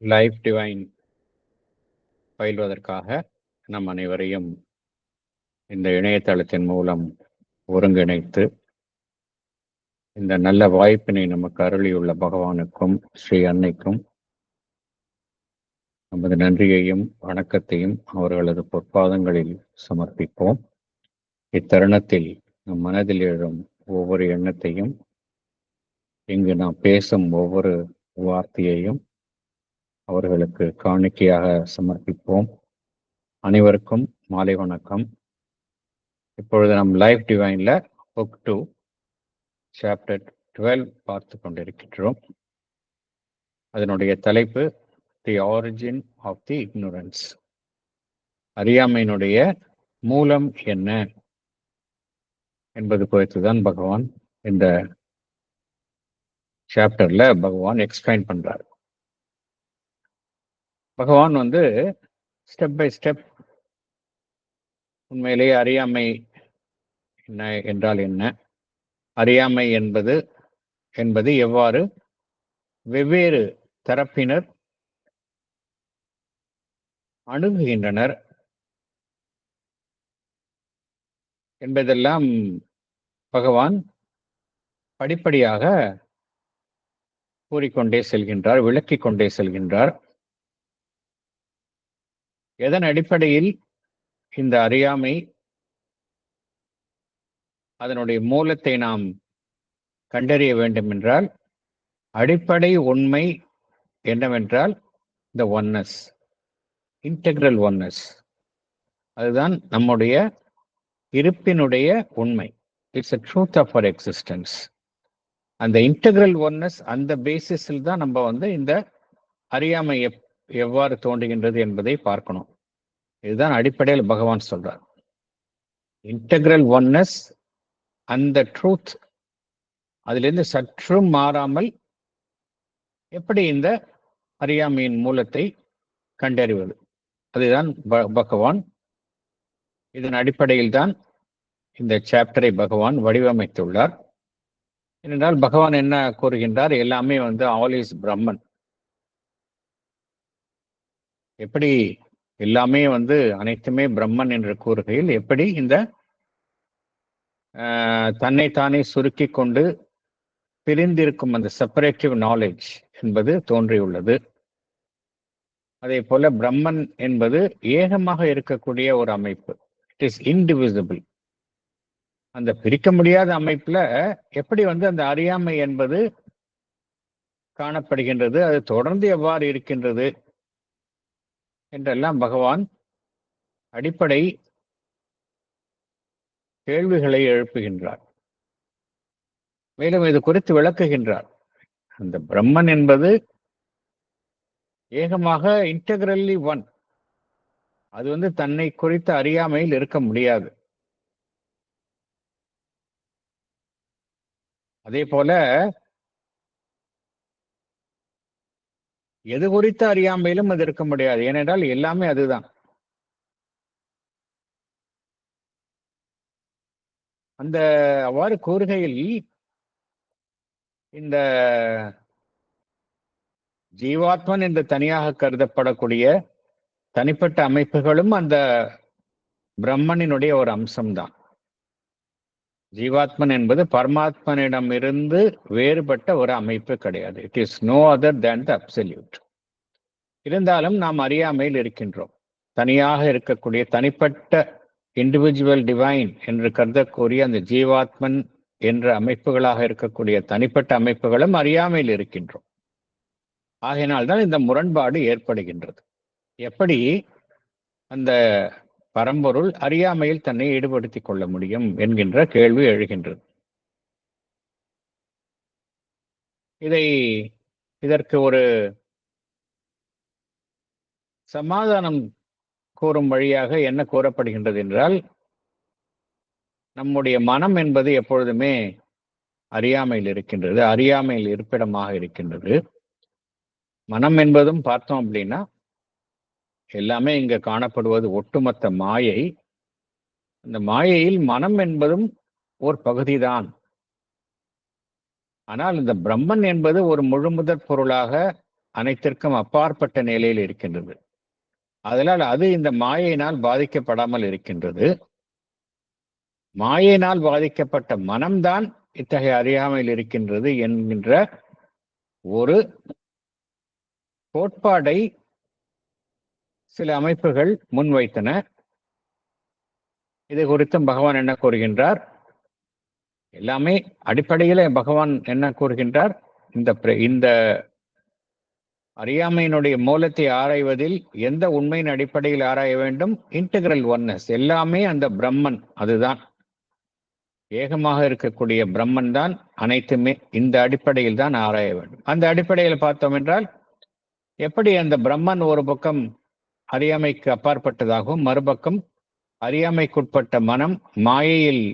Life divine பயில்வதற்காக நம் அனைவரையும் இந்த இணையதளத்தின் மூலம் ஒருங்கிணைத்து இந்த நல்ல வாய்ப்பினை நமக்கு அருளியுள்ள பகவானுக்கும் ஸ்ரீ அன்னைக்கும் நமது நன்றியையும் வணக்கத்தையும் அவர்களது பொற்பாதங்களில் சமர்ப்பிப்போம். இத்தருணத்தில் நம் மனதில் எழும் ஒவ்வொரு எண்ணத்தையும், இங்கு நாம் பேசும் ஒவ்வொரு வார்த்தையையும் அவர்களுக்கு காணிக்கையாக சமர்ப்பிப்போம். அனைவருக்கும் மாலை வணக்கம். இப்பொழுது நம் லைஃப் டிவைன்ல புக் 2 சாப்டர் 12 பார்த்து கொண்டிருக்கின்றோம். அதனுடைய தலைப்பு தி ஆரிஜின் ஆஃப் தி இக்னோரன்ஸ். அறியாமையினுடைய மூலம் என்ன என்பது குறித்துதான் பகவான் இந்த சாப்டர்ல பகவான் எக்ஸ்பிளைன் பண்றார். பகவான் ஸ்டெப் பை ஸ்டெப் உண்மையிலேயே அறியாமை என்ன என்றால் என்ன, அறியாமை என்பது எவ்வாறு வெவ்வேறு தரப்பினர் அணுகுகின்றனர் என்பதெல்லாம் பகவான் படிப்படியாக கூறிக்கொண்டே செல்கின்றார், விளக்கிக் கொண்டே செல்கின்றார். எதன் அடிப்படையில் இந்த அறியாமை, அதனுடைய மூலத்தை நாம் கண்டறிய வேண்டும் என்றால், அடிப்படை உண்மை என்னவென்றால் இந்த ஒன்னஸ், இன்டெக்ரல் ஒன்னஸ். அதுதான் நம்முடைய இருப்பினுடைய உண்மை. It's a truth of our existence. அந்த இன்டெக்ரல் ஒன்னஸ், அந்த பேசிஸில் தான் நம்ம இந்த அறியாமை எவ்வாறு தோன்றுகின்றது என்பதை பார்க்கணும். இதுதான் அடிப்படையில் பகவான் சொல்றார். இன்டெக்ரல் ஒன்னஸ், அந்த ட்ரூத், அதிலிருந்து சற்றும் மாறாமல் எப்படி இந்த அறியாமையின் மூலத்தை கண்டறிவது, அதுதான் பகவான். இதன் அடிப்படையில் தான் இந்த சாப்டரை பகவான் வடிவமைத்துள்ளார். ஏனென்றால் பகவான் என்ன கூறுகின்றார், எல்லாமே ஆல் இஸ் பிரம்மன். எப்படி எல்லாமே அனைத்துமே பிரம்மன் என்று கூறுகையில், எப்படி இந்த தன்னைத்தானே சுருக்கி கொண்டு பிரிந்திருக்கும் அந்த செப்பரேட்டிவ் நாலேஜ் என்பது தோன்றியுள்ளது. அதே போல பிரம்மன் என்பது ஏகமாக இருக்கக்கூடிய ஒரு அமைப்பு. It is indivisible. அந்த பிரிக்க முடியாத அமைப்புல எப்படி அந்த அறியாமை என்பது காணப்படுகின்றது, அது தொடர்ந்து எவ்வாறு இருக்கின்றது என்றெல்லாம் பகவான் அடிப்படை கேள்விகளை எழுப்புகின்றார். மேலும் இது குறித்து விளக்குகின்றார். அந்த பிரம்மன் என்பது ஏகமாக இன்டெகிரல்லி ஒன். அது தன்னை குறித்த அறியாமையில் இருக்க முடியாது. அதே போல எது குறித்த அறியாமையிலும் அது இருக்க முடியாது. ஏனென்றால் எல்லாமே அதுதான். அந்த அவ்வாறு கூறுகையில் இந்த ஜீவாத்மன் என்று தனியாக கருதப்படக்கூடிய தனிப்பட்ட அமைப்புகளும் அந்த பிரம்மனினுடைய ஒரு அம்சம்தான். ஜீவாத்மன் என்பது பரமாத்மனிடம் இருந்து வேறுபட்ட ஒரு அமைப்பு கிடையாது. It is no other than the absolute. இருந்தாலும் நாம் அறியாமையில் இருக்கின்றோம். தனியாக இருக்கக்கூடிய தனிப்பட்ட இண்டிவிஜுவல் டிவைன் என்று கருதக்கூடிய அந்த ஜீவாத்மன் என்ற அமைப்புகளாக இருக்கக்கூடிய தனிப்பட்ட அமைப்புகளும் அறியாமையில் இருக்கின்றோம். ஆகையினால்தான் இந்த முரண்பாடு ஏற்படுகின்றது. எப்படி அந்த பரம்பொருள் அறியாமையில் தன்னை ஈடுபடுத்திக் கொள்ள முடியும் என்கின்ற கேள்வி எழுகின்றது. இதற்கு ஒரு சமாதானம் கூறும் வழியாக என்ன கூறப்படுகின்றது என்றால், நம்முடைய மனம் என்பது எப்பொழுதுமே அறியாமையில் இருக்கின்றது, அறியாமையில் இருப்பிடமாக இருக்கின்றது. மனம் என்பதும் பார்த்தோம் அப்படின்னா எல்லாமே இங்க காணப்படுவது ஒட்டுமொத்த மாயை. அந்த மாயையில் மனம் என்பதும் ஒரு பகுதிதான். ஆனால் இந்த பிரம்மன் என்பது ஒரு முழுமுதற் பொருளாக அனைத்திற்கும் அப்பாற்பட்ட நிலையில் இருக்கின்றது. அதனால் அது இந்த மாயையினால் பாதிக்கப்படாமல் இருக்கின்றது. மாயையினால் பாதிக்கப்பட்ட மனம்தான் இத்தகைய அறியாமையில் இருக்கின்றது என்கின்ற ஒரு கோட்பாடை சில அமைப்புகள் முன்வைத்தன. இது குறித்தும் பகவான் என்ன கூறுகின்றார்? எல்லாமே அடிப்படையில பகவான் என்ன கூறுகின்றார்? இந்த அறியாமையினுடைய மூலத்தை ஆராய்வதில் எந்த உண்மையின் அடிப்படையில் ஆராய வேண்டும்? Integral oneness. எல்லாமே அந்த பிரம்மன், அதுதான் ஏகமாக இருக்கக்கூடிய பிரம்மன் தான் அனைத்துமே. இந்த அடிப்படையில் தான் ஆராய வேண்டும். அந்த அடிப்படையில் பார்த்தோம் என்றால், எப்படி அந்த பிரம்மன் ஒரு பக்கம் அறியாமைக்கு அப்பாற்பட்டதாகவும், மறுபக்கம் அறியாமைக்குட்பட்ட மனம் மாயையில்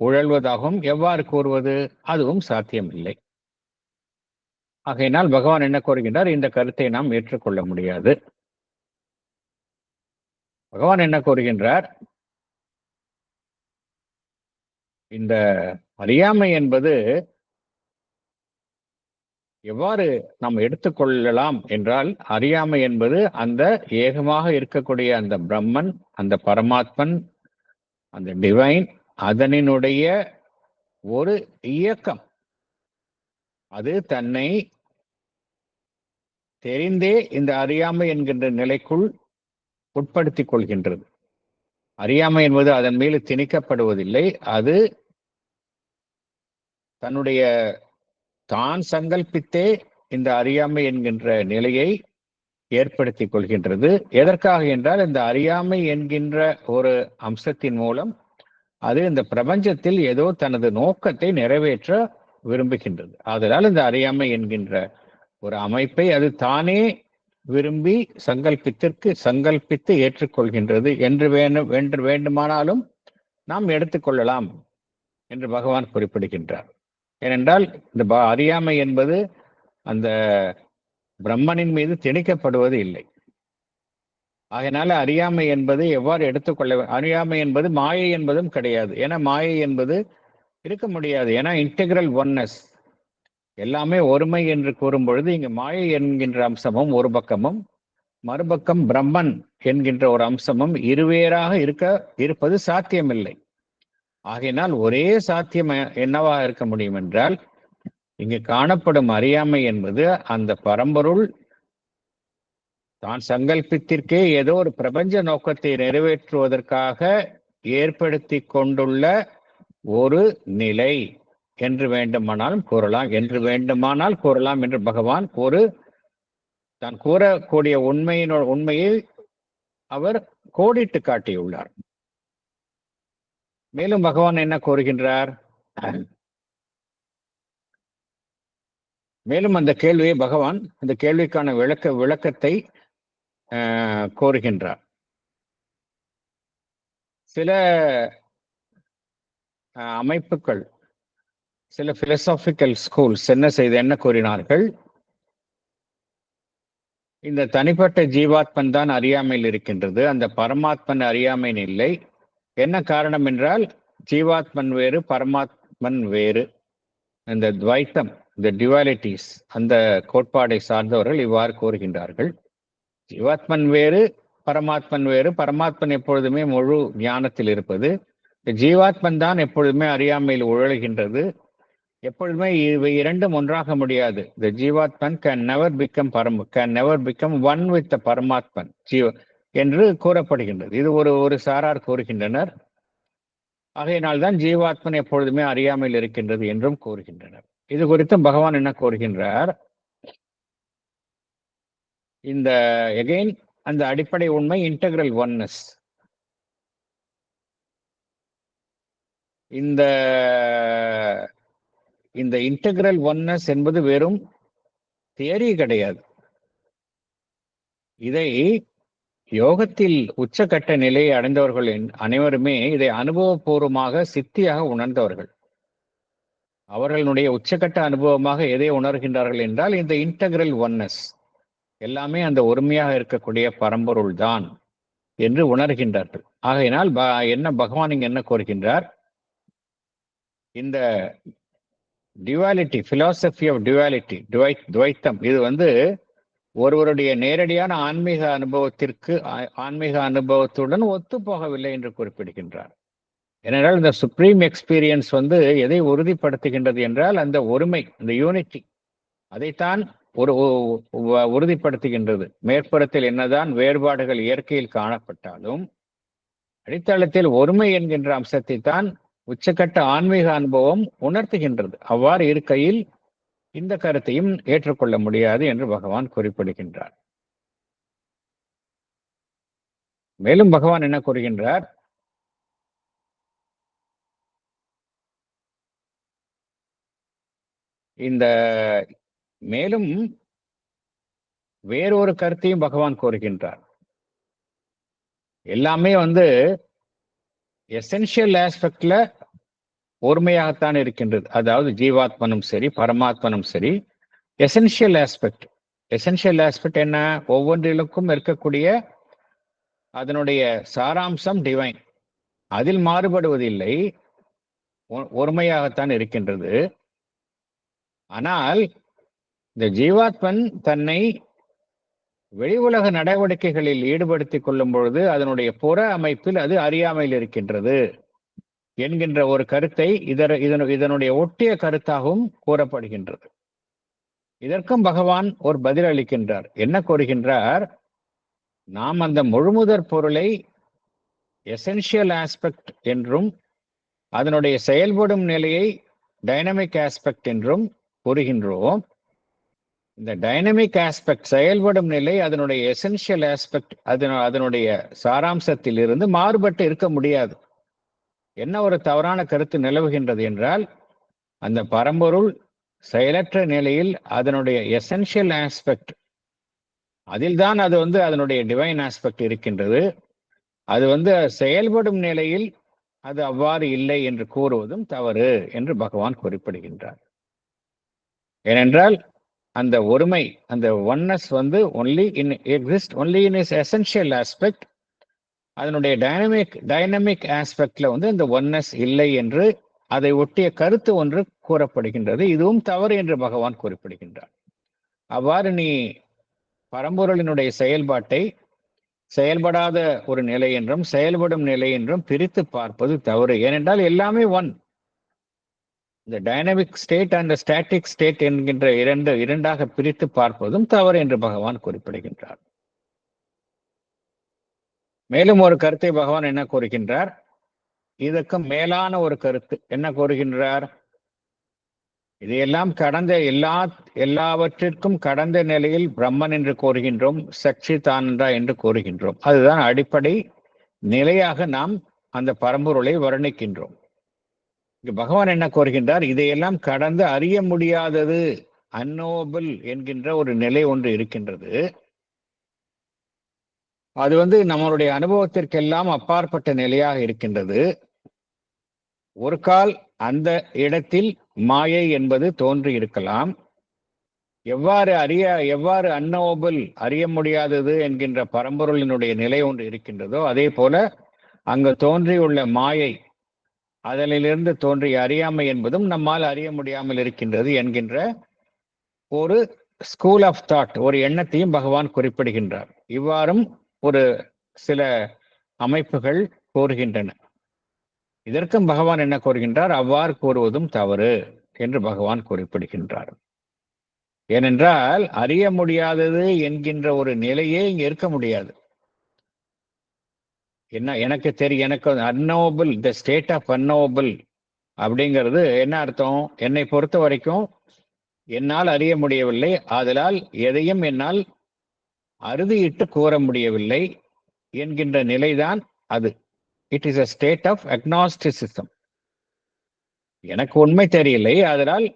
உழல்வதாகவும் எவ்வாறு கூறுவது? அதுவும் சாத்தியமில்லை. ஆகையினால் பகவான் என்ன கூறுகின்றார்? இந்த கருத்தை நாம் ஏற்றுக்கொள்ள முடியாது. பகவான் என்ன கூறுகின்றார்? இந்த அறியாமை என்பது எவ்வாறு நாம் எடுத்துக்கொள்ளலாம் என்றால், அறியாமை என்பது அந்த ஏகமாக இருக்கக்கூடிய அந்த பிரம்மன், அந்த பரமாத்மன், அந்த டிவைன், அதனினுடைய ஒரு இயக்கம். அது தன்னை தெரிந்தே இந்த அறியாமை என்கின்ற நிலைக்குள் உட்படுத்திக் கொள்கின்றது. அறியாமை என்பது அதன் மீது திணிக்கப்படுவதில்லை. அது தன்னுடைய தான் சங்கல்பித்தே இந்த அறியாமை என்கின்ற நிலையை ஏற்படுத்திக் கொள்கின்றது. எதற்காக என்றால், இந்த அறியாமை என்கின்ற ஒரு அம்சத்தின் மூலம் அது இந்த பிரபஞ்சத்தில் ஏதோ தனது நோக்கத்தை நிறைவேற்ற விரும்புகின்றது. அதனால் இந்த அறியாமை என்கின்ற ஒரு அமைப்பை அது தானே விரும்பி சங்கல்பித்து ஏற்றுக்கொள்கின்றது என்று வேண்டுமானாலும் நாம் எடுத்துக்கொள்ளலாம் என்று பகவான் குறிப்பிடுகின்றார். ஏனென்றால் இந்த அறியாமை என்பது அந்த பிரம்மனின் மீது திணிக்கப்படுவது இல்லை. அதனால அறியாமை என்பது எவ்வாறு எடுத்துக்கொள்ள, அறியாமை என்பது மாயை என்பதும் கிடையாது. ஏன்னா மாயை என்பது இருக்க முடியாது. ஏன்னா இன்டெகிரல் ஒன்னஸ், எல்லாமே ஒருமை என்று கூறும் பொழுது இங்கு மாயை என்கின்ற அம்சமும் ஒரு பக்கமும், மறுபக்கம் பிரம்மன் என்கின்ற ஒரு அம்சமும் இருவேறாக இருப்பது சாத்தியமில்லை. ஆகையினால் ஒரே சாத்தியம் என்னவாக இருக்க முடியும் என்றால், இங்கு காணப்படும் அறியாமை என்பது அந்த பரம்பொருள் தான் சங்கல்பத்திற்கே ஏதோ ஒரு பிரபஞ்ச நோக்கத்தை நிறைவேற்றுவதற்காக ஏற்படுத்தி கொண்டுள்ள ஒரு நிலை என்று வேண்டுமானாலும் கூறலாம் என்று பகவான் தான் கூறக்கூடிய உண்மையை அவர் கோடிட்டு காட்டியுள்ளார். மேலும் பகவான் என்ன கூறுகின்றார்? மேலும் அந்த கேள்வியை பகவான் அந்த கேள்விக்கான விளக்கத்தை கோருகின்றார். சில அமைப்புகள், சில பிலோசாபிக்கல் ஸ்கூல்ஸ் என்ன கூறினார்கள்? இந்த தனிப்பட்ட ஜீவாத்மன் தான் அறியாமையில் இருக்கின்றது, அந்த பரமாத்மன் அறியாமையில் இல்லை. என்ன காரணம் என்றால், ஜீவாத்மன் வேறு, பரமாத்மன் வேறு. இந்த துவைத்தம், இந்த டிவாலிட்டிஸ், அந்த கோட்பாடை சார்ந்தவர்கள் இவ்வாறு கூறுகின்றார்கள். ஜீவாத்மன் வேறு, பரமாத்மன் வேறு. பரமாத்மன் எப்பொழுதுமே முழு ஞானத்தில் இருப்பது, ஜீவாத்மன் தான் எப்பொழுதுமே அறியாமையில் உழல்கின்றது. எப்பொழுதுமே இவை இரண்டும் ஒன்றாக முடியாது. The ஜீவாத்மன் can never become one with the பரமாத்மன் என்று கூறப்படுகின்றது. இது ஒரு சாரார் கூறுகின்றனர். ஆகையினால்தான் ஜீவாத்மன் எப்பொழுதுமே அறியாமையில் இருக்கின்றது என்றும் கூறுகின்றனர். இது குறித்தும் பகவான் என்ன கூறுகின்றார்? இந்த எகைன் அந்த அடிப்படை உண்மை இன்டெகிரல் ஒன்னஸ். இந்த இன்டெகிரல் ஒன்னஸ் என்பது வெறும் தியரி கிடையாது. இதை யோகத்தில் உச்சக்கட்ட நிலையை அடைந்தவர்கள் அனைவருமே இதை அனுபவபூர்வமாக சித்தியாக உணர்ந்தவர்கள். அவர்களுடைய உச்சக்கட்ட அனுபவமாக எதை உணர்கின்றார்கள் என்றால், இந்த இன்டெகிரல் ஒன்னஸ், எல்லாமே அந்த ஒருமையாக இருக்கக்கூடிய பரம்பொருள் தான் என்று உணர்கின்றார்கள். ஆகையினால் பகவான் இங்கு என்ன கோருகின்றார்? இந்த டிவாலிட்டி, பிலாசபி ஆஃப் டிவாலிட்டி, துவைத்தம், இது ஒருவருடைய நேரடியான ஆன்மீக அனுபவத்துடன் ஒத்து போகவில்லை என்று குறிப்பிடுகின்றார். ஏனென்றால் இந்த சுப்ரீம் எக்ஸ்பீரியன்ஸ் எதை உறுதிப்படுத்துகின்றது என்றால் அந்த ஒருமை, அந்த யூனிட்டி, அதைத்தான் ஒரு உறுதிப்படுத்துகின்றது. மேற்புறத்தில் என்னதான் வேறுபாடுகள் இயற்கையில் காணப்பட்டாலும் அடித்தளத்தில் ஒருமை என்கின்ற அம்சத்தை தான் உச்சக்கட்ட ஆன்மீக அனுபவம் உணர்த்துகின்றது. அவ்வாறு இருக்கையில் இந்த கருத்தையும் ஏற்றுக்கொள்ள முடியாது என்று பகவான் குறிப்பிடுகின்றார். மேலும் பகவான் என்ன கூறுகின்றார்? இந்த மேலும் வேறொரு கருத்தையும் பகவான் கூறுகின்றார். எல்லாமே எசென்ஷியல் ஆஸ்பெக்ட்ல ஒருமையாகத்தான் இருக்கின்றது. அதாவது ஜீவாத்மனும் சரி பரமாத்மனும் சரி எசென்ஷியல் ஆஸ்பெக்ட் என்ன? ஒவ்வொன்றிலுக்கும் இருக்கக்கூடிய அதனுடைய சாராம்சம் டிவைன், அதில் மாறுபடுவதில்லை, ஒருமையாகத்தான் இருக்கின்றது. ஆனால் இந்த ஜீவாத்மன் தன்னை வெளி உலக நடவடிக்கைகளில் ஈடுபடுத்திக் கொள்ளும் பொழுது அதனுடைய புற அமைப்பில் அது அறியாமையில் இருக்கின்றது என்கின்ற ஒரு கருத்தை இதனுடைய ஒட்டிய கருத்தாகவும் கூறப்படுகின்றது. இதற்கும் பகவான் ஒரு பதில் அளிக்கின்றார். என்ன கூறுகின்றார்? நாம் அந்த முழுமுதற் பொருளை எசென்ஷியல் ஆஸ்பெக்ட் என்றும் அதனுடைய செயல்படும் நிலையை டைனமிக் ஆஸ்பெக்ட் என்றும் கூறுகின்றோம். இந்த டைனமிக் ஆஸ்பெக்ட், செயல்படும் நிலை, அதனுடைய எசென்ஷியல் ஆஸ்பெக்ட், அதனுடைய சாராம்சத்தில் இருந்து மாறுபட்டு இருக்க முடியாது. என்ன ஒரு தவறான கருத்து நிலவுகின்றது என்றால், அந்த பரம்பொருள் செயலற்ற நிலையில் அதனுடைய எசென்ஷியல் ஆஸ்பெக்ட், அதில்தான் அது அதனுடைய டிவைன் ஆஸ்பெக்ட் இருக்கின்றது. அது செயல்படும் நிலையில் அது அவ்வாறு இல்லை என்று கூறுவதும் தவறு என்று பகவான் குறிப்பிடுகின்றார். ஏனென்றால் அந்த ஒருமை, அந்த oneness exist only in is essential aspect. அதனுடைய டைனமிக் ஆஸ்பெக்ட்ல அந்த ஒன்னஸ் இல்லை என்று அதை ஒட்டிய கருத்து ஒன்று கூறப்படுகின்றது. இதுவும் தவறு என்று பகவான் குறிப்பிடுகின்றார். அவ்வாறு நீ பரம்பொருளினுடைய செயல்பாட்டை செயல்படாத ஒரு நிலை என்றும் செயல்படும் நிலை என்றும் பிரித்து பார்ப்பது தவறு. ஏனென்றால் எல்லாமே ஒன். இந்த dynamic state and static state என்கின்ற இரண்டாக பிரித்து பார்ப்பதும் தவறு என்று பகவான் குறிப்பிடுகின்றார். மேலும் ஒரு கருத்தை பகவான் என்ன கூறுகின்றார்? இதற்கு மேலான ஒரு கருத்து என்ன கூறுகின்றார்? இதையெல்லாம் கடந்த எல்லாவற்றிற்கும் கடந்த நிலையில் பிரம்மன் என்று கூறுகின்றோம், சச்சிதானந்தா என்று கூறுகின்றோம். அதுதான் அடிப்படை நிலையாக நாம் அந்த பரம்பொருளை வர்ணிக்கின்றோம். பகவான் என்ன கூறுகின்றார்? இதையெல்லாம் கடந்து அறிய முடியாதது, அன்னோவபிள் என்கின்ற ஒரு நிலை ஒன்று இருக்கின்றது. அது நம்மளுடைய அனுபவத்திற்கெல்லாம் அப்பாற்பட்ட நிலையாக இருக்கின்றது. ஒரு கால் அந்த இடத்தில் மாயை என்பது தோன்றி இருக்கலாம். எவ்வாறு அன்னோவபிள், அறிய முடியாதது என்கின்ற பரம்பொருளினுடைய நிலை ஒன்று இருக்கின்றதோ அதே போல அங்கு தோன்றியுள்ள மாயை, அதனிலிருந்து தோன்றிய அறியாமை என்பதும் நம்மால் அறிய முடியாமல் இருக்கின்றது என்கின்ற ஒரு ஸ்கூல் ஆஃப் தாட், ஒரு எண்ணத்தையும் பகவான் குறிப்பிடுகின்றார். இவ்வாறும் ஒரு சில அமைப்புகள் கூறுகின்றன. இதற்கும் பகவான் என்ன கூறுகின்றார்? அவ்வாறு கூறுவதும் தவறு என்று பகவான் குறிப்பிடுகின்றார். ஏனென்றால் அறிய முடியாதது என்கின்ற ஒரு நிலையே இங்க இருக்க முடியாது. எனக்கு அன்னோவபிள், த ஸ்டேட் ஆஃப் அன்னோவபிள் அப்படிங்கிறது என்ன அர்த்தம்? என்னை பொறுத்த வரைக்கும் என்னால் அறிய முடியவில்லை, ஆதலால் எதையும் என்னால் அறுதியிட்டு கூற முடியவில்லை என்கின்ற நிலைதான் அது. It is a state of agnosticism. எனக்கு உண்மை தெரியலை, ஆதலால்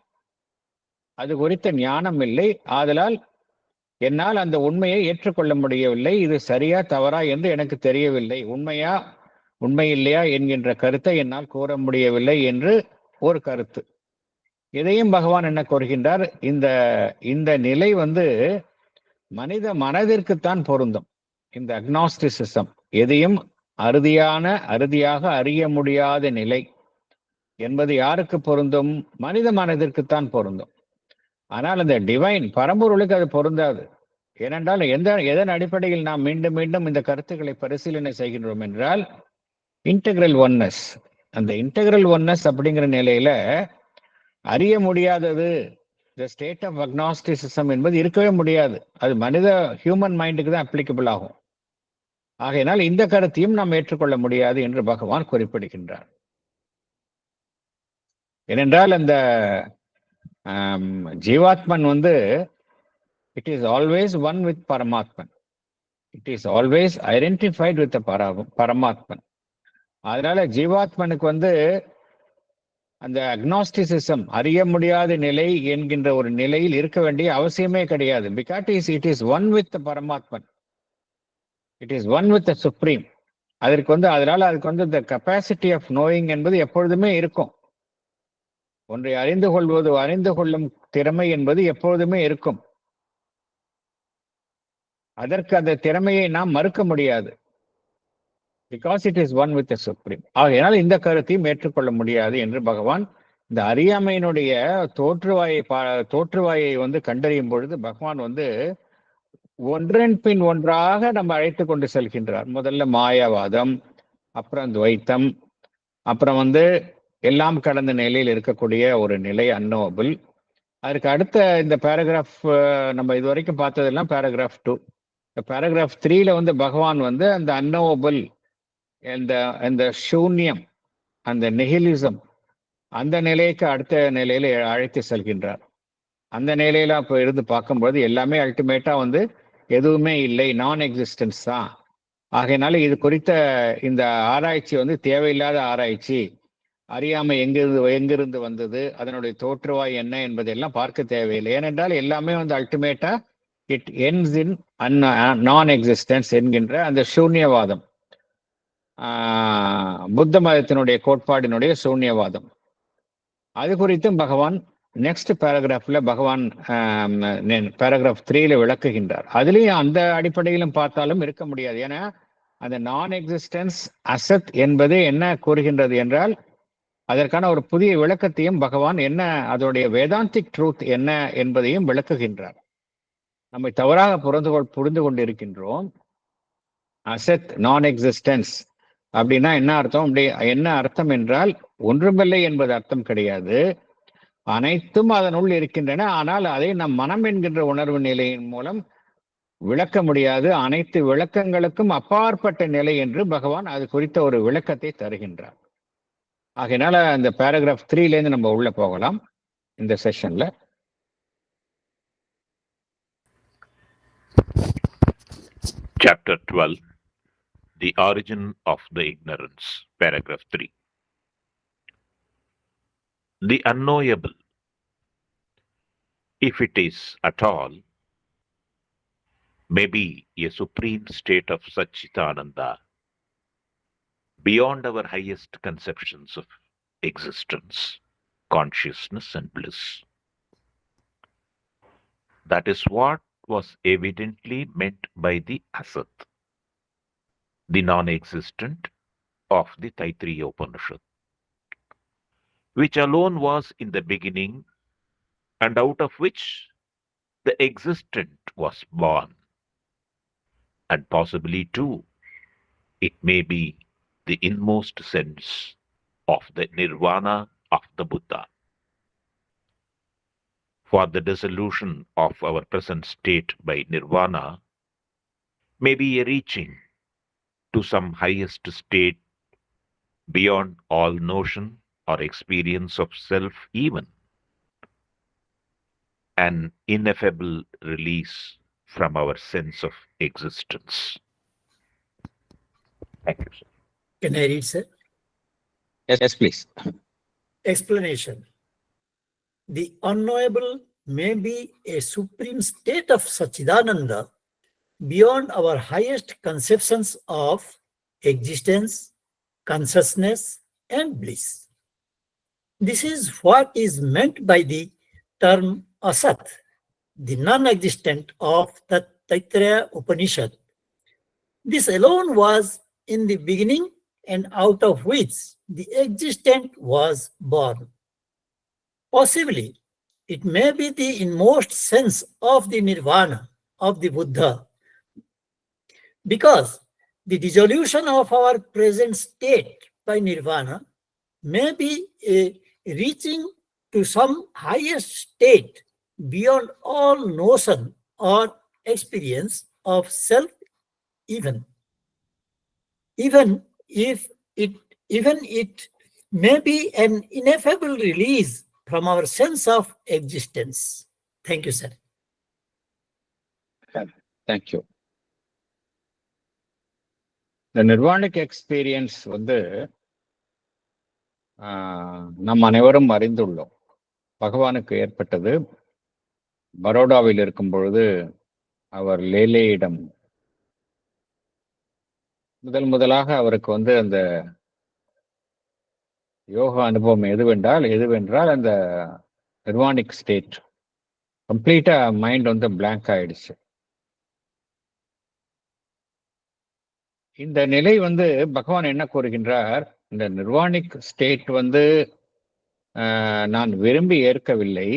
அது குறித்த ஞானம் இல்லை, ஆதலால் என்னால் அந்த உண்மையை ஏற்றுக்கொள்ள முடியவில்லை. இது சரியா தவறா என்று எனக்கு தெரியவில்லை, உண்மை இல்லையா என்கின்ற கருத்தை என்னால் கூற முடியவில்லை என்று ஒரு கருத்து. இதையும் பகவான் என்ன கூறுகின்றார்? இந்த நிலை மனித மனதிற்குத்தான் பொருந்தும். இந்த அக்னாஸ்டிசிசம், எதையும் அறுதியாக அறிய முடியாத நிலை என்பது யாருக்கு பொருந்தும்? மனித மனதிற்குத்தான் பொருந்தும். ஆனால் அந்த டிவைன் பரம்பொருளுக்கு அது பொருந்தாது. ஏனென்றால் எதன் அடிப்படையில் நாம் மீண்டும் மீண்டும் இந்த கருத்துக்களை பரிசீலனை செய்கின்றோம் என்றால் இன்டெகிரல் ஒன்னஸ். அந்த இன்டெகிரல் ஒன்னஸ் அப்படிங்கிற நிலையில அறிய முடியாதது, த ஸ்டேட் ஆஃப் அக்னாஸ்டிசிசம் என்பது இருக்கவே முடியாது. அது மனித ஹியூமன் மைண்டுக்கு தான் அப்ளிகபிள் ஆகும். ஆகையினால் இந்த கருத்தையும் நாம் ஏற்றுக்கொள்ள முடியாது என்று பகவான் குறிப்பிடுகின்றார். ஏனென்றால் அந்த ஜீவாத்மன் it is always one with பரமாத்மன். It is always identified with பரமாத்மன். அதனால ஜீவாத்மனுக்கு அந்த அக்னாஸ்டிசிசம், அறிய முடியாத நிலை என்கின்ற ஒரு நிலையில் இருக்க வேண்டிய அவசியமே கிடையாது. Because it is one with பரமாத்மன், it is one with supreme. அதனால அதுக்கு இந்த கெப்பாசிட்டி ஆஃப் நோயிங் என்பது எப்பொழுதுமே இருக்கும். ஒன்றை அறிந்து கொள்ளும் திறமை என்பது எப்பொழுதுமே இருக்கும். அதற்கு அந்த திறமையை நாம் மறுக்க முடியாது. Because it is one with supreme. ஆகையினால் இந்த கருத்தையும் ஏற்றுக்கொள்ள முடியாது என்று பகவான் இந்த அறியாமையினுடைய தோற்றுவாயை கண்டறியும் பொழுது பகவான் ஒன்றன் பின் ஒன்றாக நம்ம அழைத்து கொண்டு செல்கின்றார். முதல்ல மாயாவாதம், அப்புறம் துவைத்தம், அப்புறம் எல்லாம் கடந்த நிலையில் இருக்கக்கூடிய ஒரு நிலை அன்னோவபிள். அதுக்கு அடுத்த இந்த பேராகிராஃப் நம்ம இது வரைக்கும் பார்த்ததெல்லாம் பேராகிராஃப் 2. பேராகிராஃப் 3ல பகவான் அந்த அன்னோவபிள், இந்த சூன்யம், அந்த நெஹிலிசம், அந்த நிலைக்கு அடுத்த நிலையில அழைத்து செல்கின்றார். அந்த நிலையில அப்ப இருந்து பார்க்கும்போது எல்லாமே அல்டிமேட்டா எதுவுமே இல்லை, நான் எக்ஸிஸ்டன்ஸ் தான். ஆகையினால இது குறித்த இந்த ஆராய்ச்சி தேவையில்லாத ஆராய்ச்சி. அறியாமை எங்கிருந்து வந்தது, அதனுடைய தோற்றுவாய் என்ன என்பதெல்லாம் பார்க்க தேவையில்லை. ஏனென்றால் எல்லாமே அல்டிமேட்டா இட் எண்ட்ஸ் இன் நான் எக்ஸிஸ்டன்ஸ் என்கின்ற அந்த சூன்யவாதம், புத்த மதத்தினுடைய கோட்பாடினுடைய சூன்யவாதம். அது குறித்தும் பகவான் நெக்ஸ்ட் பேராகிராஃப்ல பகவான் பேராகிராஃப் 3ல விளக்குகின்றார். அதுலேயும் அந்த அடிப்படையிலும் பார்த்தாலும் இருக்க முடியாது. ஏன்னா அந்த நான் எக்ஸிஸ்டன்ஸ் அசத் என்பது என்ன கூறுகின்றது என்றால் அதற்கான ஒரு புதிய விளக்கத்தையும் பகவான் அதோடைய வேதாந்திக் ட்ரூத் என்ன என்பதையும் விளக்குகின்றார். நம்மை தவறாக புரிந்து கொண்டிருக்கின்றோம். அசத் நான் எக்ஸிஸ்டன்ஸ் அப்படின்னா என்ன அர்த்தம் என்றால் ஒன்றுமில்லை என்பது அர்த்தம் கிடையாது. அனைத்தும் அதனுள் இருக்கின்றன. ஆனால் அதை நம் மனம் என்கின்ற உணர்வு நிலையின் மூலம் விளக்க முடியாது. அனைத்து விளக்கங்களுக்கும் அப்பாற்பட்ட நிலை என்று பகவான் அது குறித்த ஒரு விளக்கத்தை தருகின்றார். ஆகையினால அந்த பேராகிராஃப் 3லேருந்து நம்ம உள்ள போகலாம் இந்த செஷன்ல. Chapter 12, The Origin of the Ignorance, Paragraph 3. The unknowable, if it is at all, may be a supreme state of Satchitananda, beyond our highest conceptions of existence, consciousness, and bliss. That is what was evidently meant by the Asat, the non-existent of the Taittiriya Upanishad, which alone was in the beginning and out of which the existent was born. And possibly too, it may be the inmost sense of the nirvana of the Buddha. For the dissolution of our present state by nirvana may be a reaching to some highest state beyond all notion or experience of self even, an ineffable release from our sense of existence. Thank you, sir. Can I read, sir? Yes, please. Explanation. The unknowable may be a supreme state of Satchidananda beyond our highest conceptions of existence, consciousness, and bliss. This is what is meant by the term Asat, the non-existent of the Taittiriya Upanishad. This alone was in the beginning and out of which the existent was born. Possibly, it may be the inmost sense of the nirvana of the Buddha, because the dissolution of our present state by nirvana may be a reaching to some highest state beyond all notion or experience of self, even if it may be an ineffable release from our sense of existence. Thank you, sir. Thank you. The Nirvanic experience வந்து நம் அனைவரும் அறிந்துள்ளோம். பகவானுக்கு ஏற்பட்டது. பரோடாவில் இருக்கும் பொழுது அவர் லேலேயிடம் முதலாக அவருக்கு வந்து அந்த யோகா அனுபவம் எதுவென்றால் அந்த நிர்வாணிக் ஸ்டேட் கம்ப்ளீட்டா மைண்ட் வந்து பிளாங்க் ஆயிடுச்சு. இந்த நிலை வந்து பகவான் என்ன கூறுகின்றார், இந்த நிர்வாணிக் ஸ்டேட் வந்து நான் விரும்பி ஏற்கவில்லை,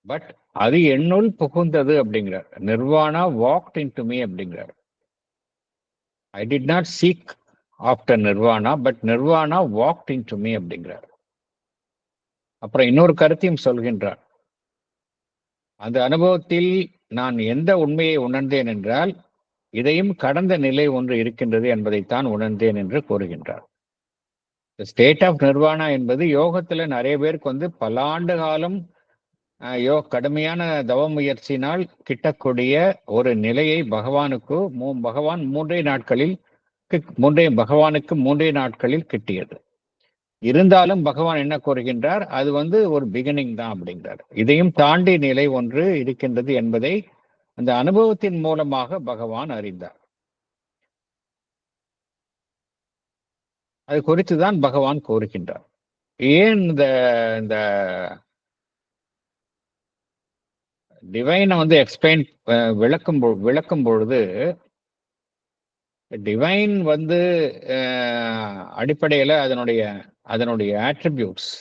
பட் அது என்னுள் புகுந்தது அப்படிங்கிறார். நிர்வாணா வாக்ட் இன்டு மீ அப்படிங்கிறார். I did not seek after nirvana, but nirvana walked into me அப்படிங்கிறார். அப்புறம் இன்னொரு கருத்தையும் சொல்கின்றார். அந்த அனுபவத்தில் நான் எந்த உண்மையை உணர்ந்தேன் என்றால், இதையும் கடந்த நிலை ஒன்று இருக்கின்றது என்பதைத்தான் உணர்ந்தேன் என்று கூறுகின்றார். ஸ்டேட் ஆஃப் நிர்வாணா என்பது யோகத்துல நிறைய பேருக்கு வந்து பல ஆண்டு காலம் கடுமையான தவ முயற்சியினால் கிட்டக்கூடிய ஒரு நிலையை பகவான் மூன்றே நாட்களில் கிட்டியது. இருந்தாலும் பகவான் என்ன கூறுகின்றார், அது வந்து ஒரு பிகினிங் தான் அப்படிங்கிறார். இதையும் தாண்டி நிலை ஒன்று இருக்கின்றது என்பதை அந்த அனுபவத்தின் மூலமாக பகவான் அறிந்தார். அது குறித்துதான் பகவான் கூறுகின்றார். ஏன் இந்த டிவைனை வந்து எக்ஸ்பிளைன் விளக்கும் பொழுது டிவைன் வந்து அடிப்படையில் அதனுடைய ஆட்ரிபியூட்ஸ்,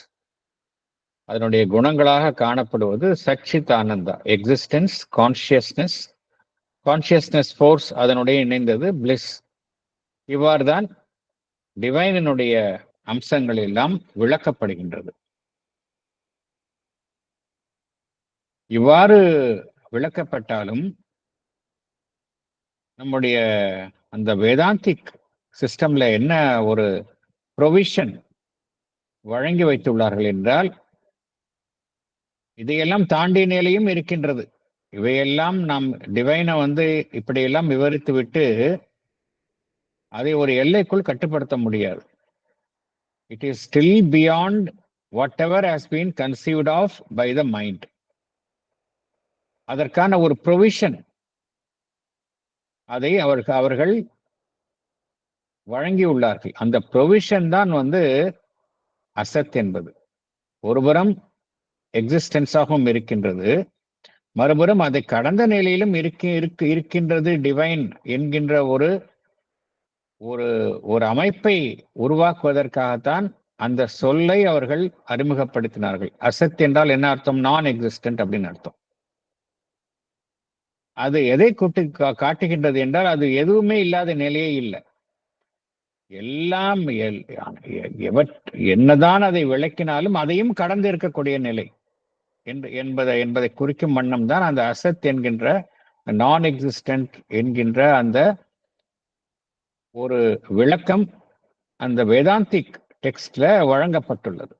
அதனுடைய குணங்களாக காணப்படுவது சச்சித் ஆனந்தா, எக்ஸிஸ்டன்ஸ், கான்சியஸ்னஸ் ஃபோர்ஸ், அதனுடைய இணைந்தது பிளிஸ். இவ்வாறு தான் டிவைனினுடைய அம்சங்கள் எல்லாம் விளக்கப்படுகின்றது. இவ்வாறு விளக்கப்பட்டாலும் நம்முடைய அந்த வேதாந்திக் சிஸ்டம்ல என்ன ஒரு ப்ரொவிஷன் வழங்கி வைத்துள்ளார்கள் என்றால், இதையெல்லாம் தாண்டிய நிலையும் இருக்கின்றது. இவையெல்லாம் நாம் டிவைனை வந்து இப்படியெல்லாம் விவரித்து விட்டு அதை ஒரு எல்லைக்குள் கட்டுப்படுத்த முடியாது. It is still beyond whatever has been conceived of by the mind. அதற்கான ஒரு ப்ரொவிஷன் அதை அவர்கள் வழங்கியுள்ளார்கள். அந்த ப்ரொவிஷன் தான் வந்து அசத் என்பது. ஒருபுறம் எக்ஸிஸ்டன்ஸாகவும் இருக்கின்றது, மறுபுறம் அதை கடந்த நிலையிலும் இருக்கின்றது. டிவைன் என்கின்ற ஒரு அமைப்பை உருவாக்குவதற்காகத்தான் அந்த சொல்லை அவர்கள் அறிமுகப்படுத்தினார்கள். அசத் என்றால் என்ன அர்த்தம்? நான் எக்ஸிஸ்டன்ட் அப்படின்னு அர்த்தம். அது எதை காட்டுகின்றது என்றால், அது எதுவுமே இல்லாத நிலையே இல்லை. எல்லாம் என்னதான் அதை விளக்கினாலும் அதையும் கடந்து இருக்கக்கூடிய நிலை என்பதை குறிக்கும் வண்ணம் தான் அந்த அசத் என்கின்ற, நான் எக்ஸிஸ்டன்ட் என்கின்ற அந்த ஒரு விளக்கம் அந்த வேதாந்திக் டெக்ஸ்ட்ல வழங்கப்பட்டுள்ளது.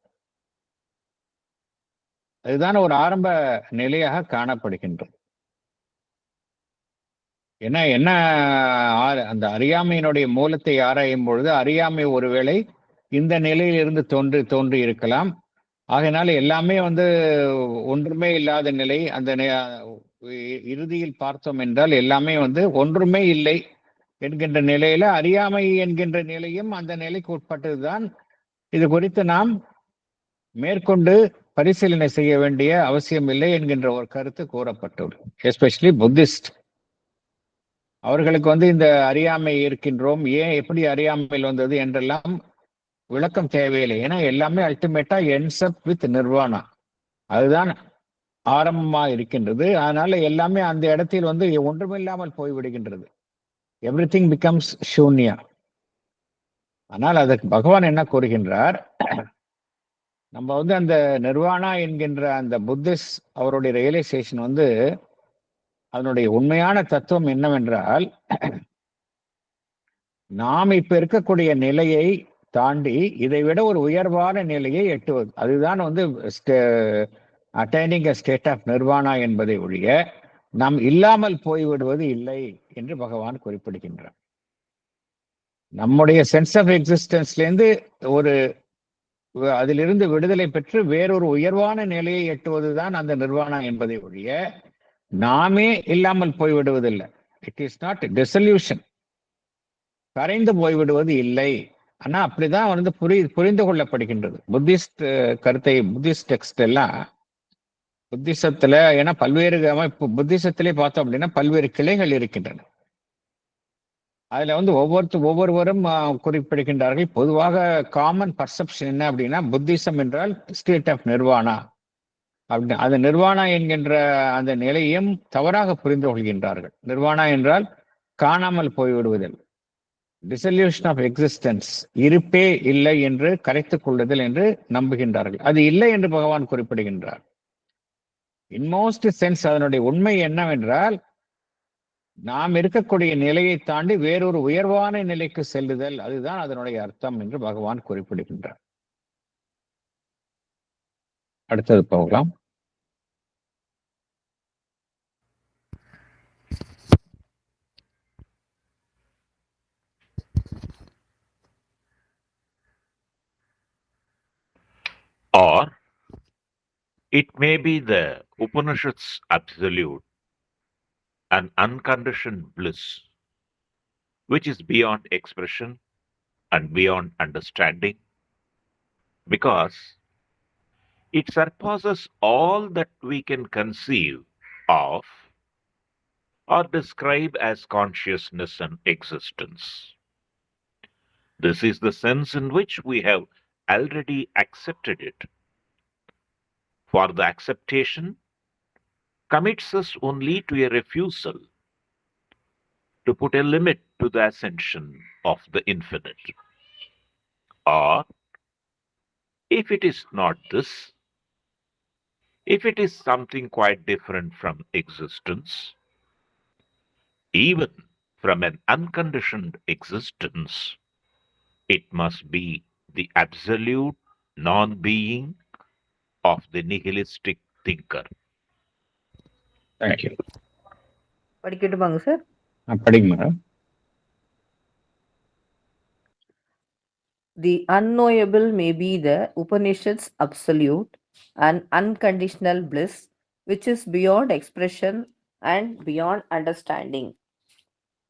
அதுதான் ஒரு ஆரம்ப நிலையாக காணப்படுகின்றது. என்ன அந்த அறியாமையினுடைய மூலத்தை ஆராயும் பொழுது, அறியாமை ஒருவேளை இந்த நிலையிலிருந்து தோன்றி இருக்கலாம். ஆகையினால எல்லாமே வந்து ஒன்றுமே இல்லாத நிலை. அந்த இறுதியில் பார்த்தோம் என்றால் எல்லாமே வந்து ஒன்றுமே இல்லை என்கின்ற நிலையில அறியாமை என்கின்ற நிலையும் அந்த நிலைக்கு உட்பட்டதுதான். இது குறித்து நாம் மேற்கொண்டு பரிசீலனை செய்ய வேண்டிய அவசியம் இல்லை என்கின்ற ஒரு கருத்து கூறப்பட்டுள்ளது. எஸ்பெஷலி புத்திஸ்ட் அவர்களுக்கு வந்து இந்த அறியாமை இருக்கின்றோம், ஏன் எப்படி அறியாமையில் வந்தது என்றெல்லாம் விளக்கம் தேவையில்லை. ஏன்னா எல்லாமே அல்டிமேட்டா எண்ட்ஸ் அப் வித் நிர்வாணா. அதுதான் ஆரம்பமா இருக்கின்றது. அதனால எல்லாமே அந்த இடத்தில் வந்து ஒன்றுமில்லாமல் போய்விடுகின்றது. Everything becomes Shunya. ஆனால் அதற்கு பகவான் என்ன கூறுகின்றார், நம்ம வந்து அந்த நிர்வாணா என்கின்ற அந்த புத்திஸ்ட் அவருடைய ரியலைசேஷன் வந்து அதனுடைய உண்மையான தத்துவம் என்னவென்றால், நாம் இப்ப இருக்கக்கூடிய நிலையை தாண்டி இதை விட ஒரு உயர்வான நிலையை எட்டுவது. அதுதான் வந்து attaining a state of nirvana என்பதை ஒழிய நாம் இல்லாமல் போய்விடுவது இல்லை என்று பகவான் குறிப்பிடுகின்றார். நம்முடைய சென்ஸ் ஆஃப் எக்ஸிஸ்டன்ஸ்லேருந்து ஒரு அதிலிருந்து விடுதலை பெற்று வேறொரு உயர்வான நிலையை எட்டுவதுதான் அந்த நிர்வாணா என்பதை ஒழிய நாமே இல்லாமல் போய்விடுவதில்லை. இட் இஸ் நாட் டிசல்யூஷன், கரைந்து போய்விடுவது இல்லை. ஆனா அப்படிதான் வந்து புரிந்து கொள்ளப்படுகின்றது. புத்திஸ்ட் கருத்தை, புத்திஸ்ட் டெக்ஸ்ட் எல்லாம் புத்திசத்துல, ஏன்னா பல்வேறு அமைப்பு புத்திசத்திலே பார்த்தோம் அப்படின்னா பல்வேறு கிளைகள் இருக்கின்றன. அதுல வந்து ஒவ்வொருவரும் குறிப்பிடுகின்றார்கள். பொதுவாக காமன் பர்செப்ஷன் என்ன அப்படின்னா, புத்திசம் என்றால் ஸ்டேட் ஆஃப் நிர்வாணா அப்படி, அது நிர்வாணா என்கின்ற அந்த நிலையும் தவறாக புரிந்து கொள்கின்றார்கள். நிர்வாணா என்றால் காணாமல் போய்விடுவதில், டிசல்யூஷன் ஆஃப் எக்ஸிஸ்டன்ஸ், இருப்பே இல்லை என்று கரைத்துக் கொள்ளுதல் என்று நம்புகின்றார்கள். அது இல்லை என்று பகவான் குறிப்பிடுகின்றார். இன்மோஸ்ட் சென்ஸ் அதனுடைய உண்மை என்னவென்றால், நாம் இருக்கக்கூடிய நிலையை தாண்டி வேறொரு உயர்வான நிலைக்கு செல்லுதல், அதுதான் அதனுடைய அர்த்தம் என்று பகவான் குறிப்பிடுகின்றார். அடுத்தது போகலாம். Or it may be the Upanishad's absolute and unconditioned bliss, which is beyond expression and beyond understanding, because it surpasses all that we can conceive of or describe as consciousness and existence. This is the sense in which we have already accepted it. For the acceptation commits us only to a refusal to put a limit to the ascension of the infinite. Or, if it is not this, if it is something quite different from existence, even from an unconditioned existence, it must be the absolute non-being of the nihilistic thinker. Thank you. படிக்கட்டுமாங்க sir? படிங்க madam. The unknowable may be the Upanishad's absolute and unconditional bliss, which is beyond expression and beyond understanding,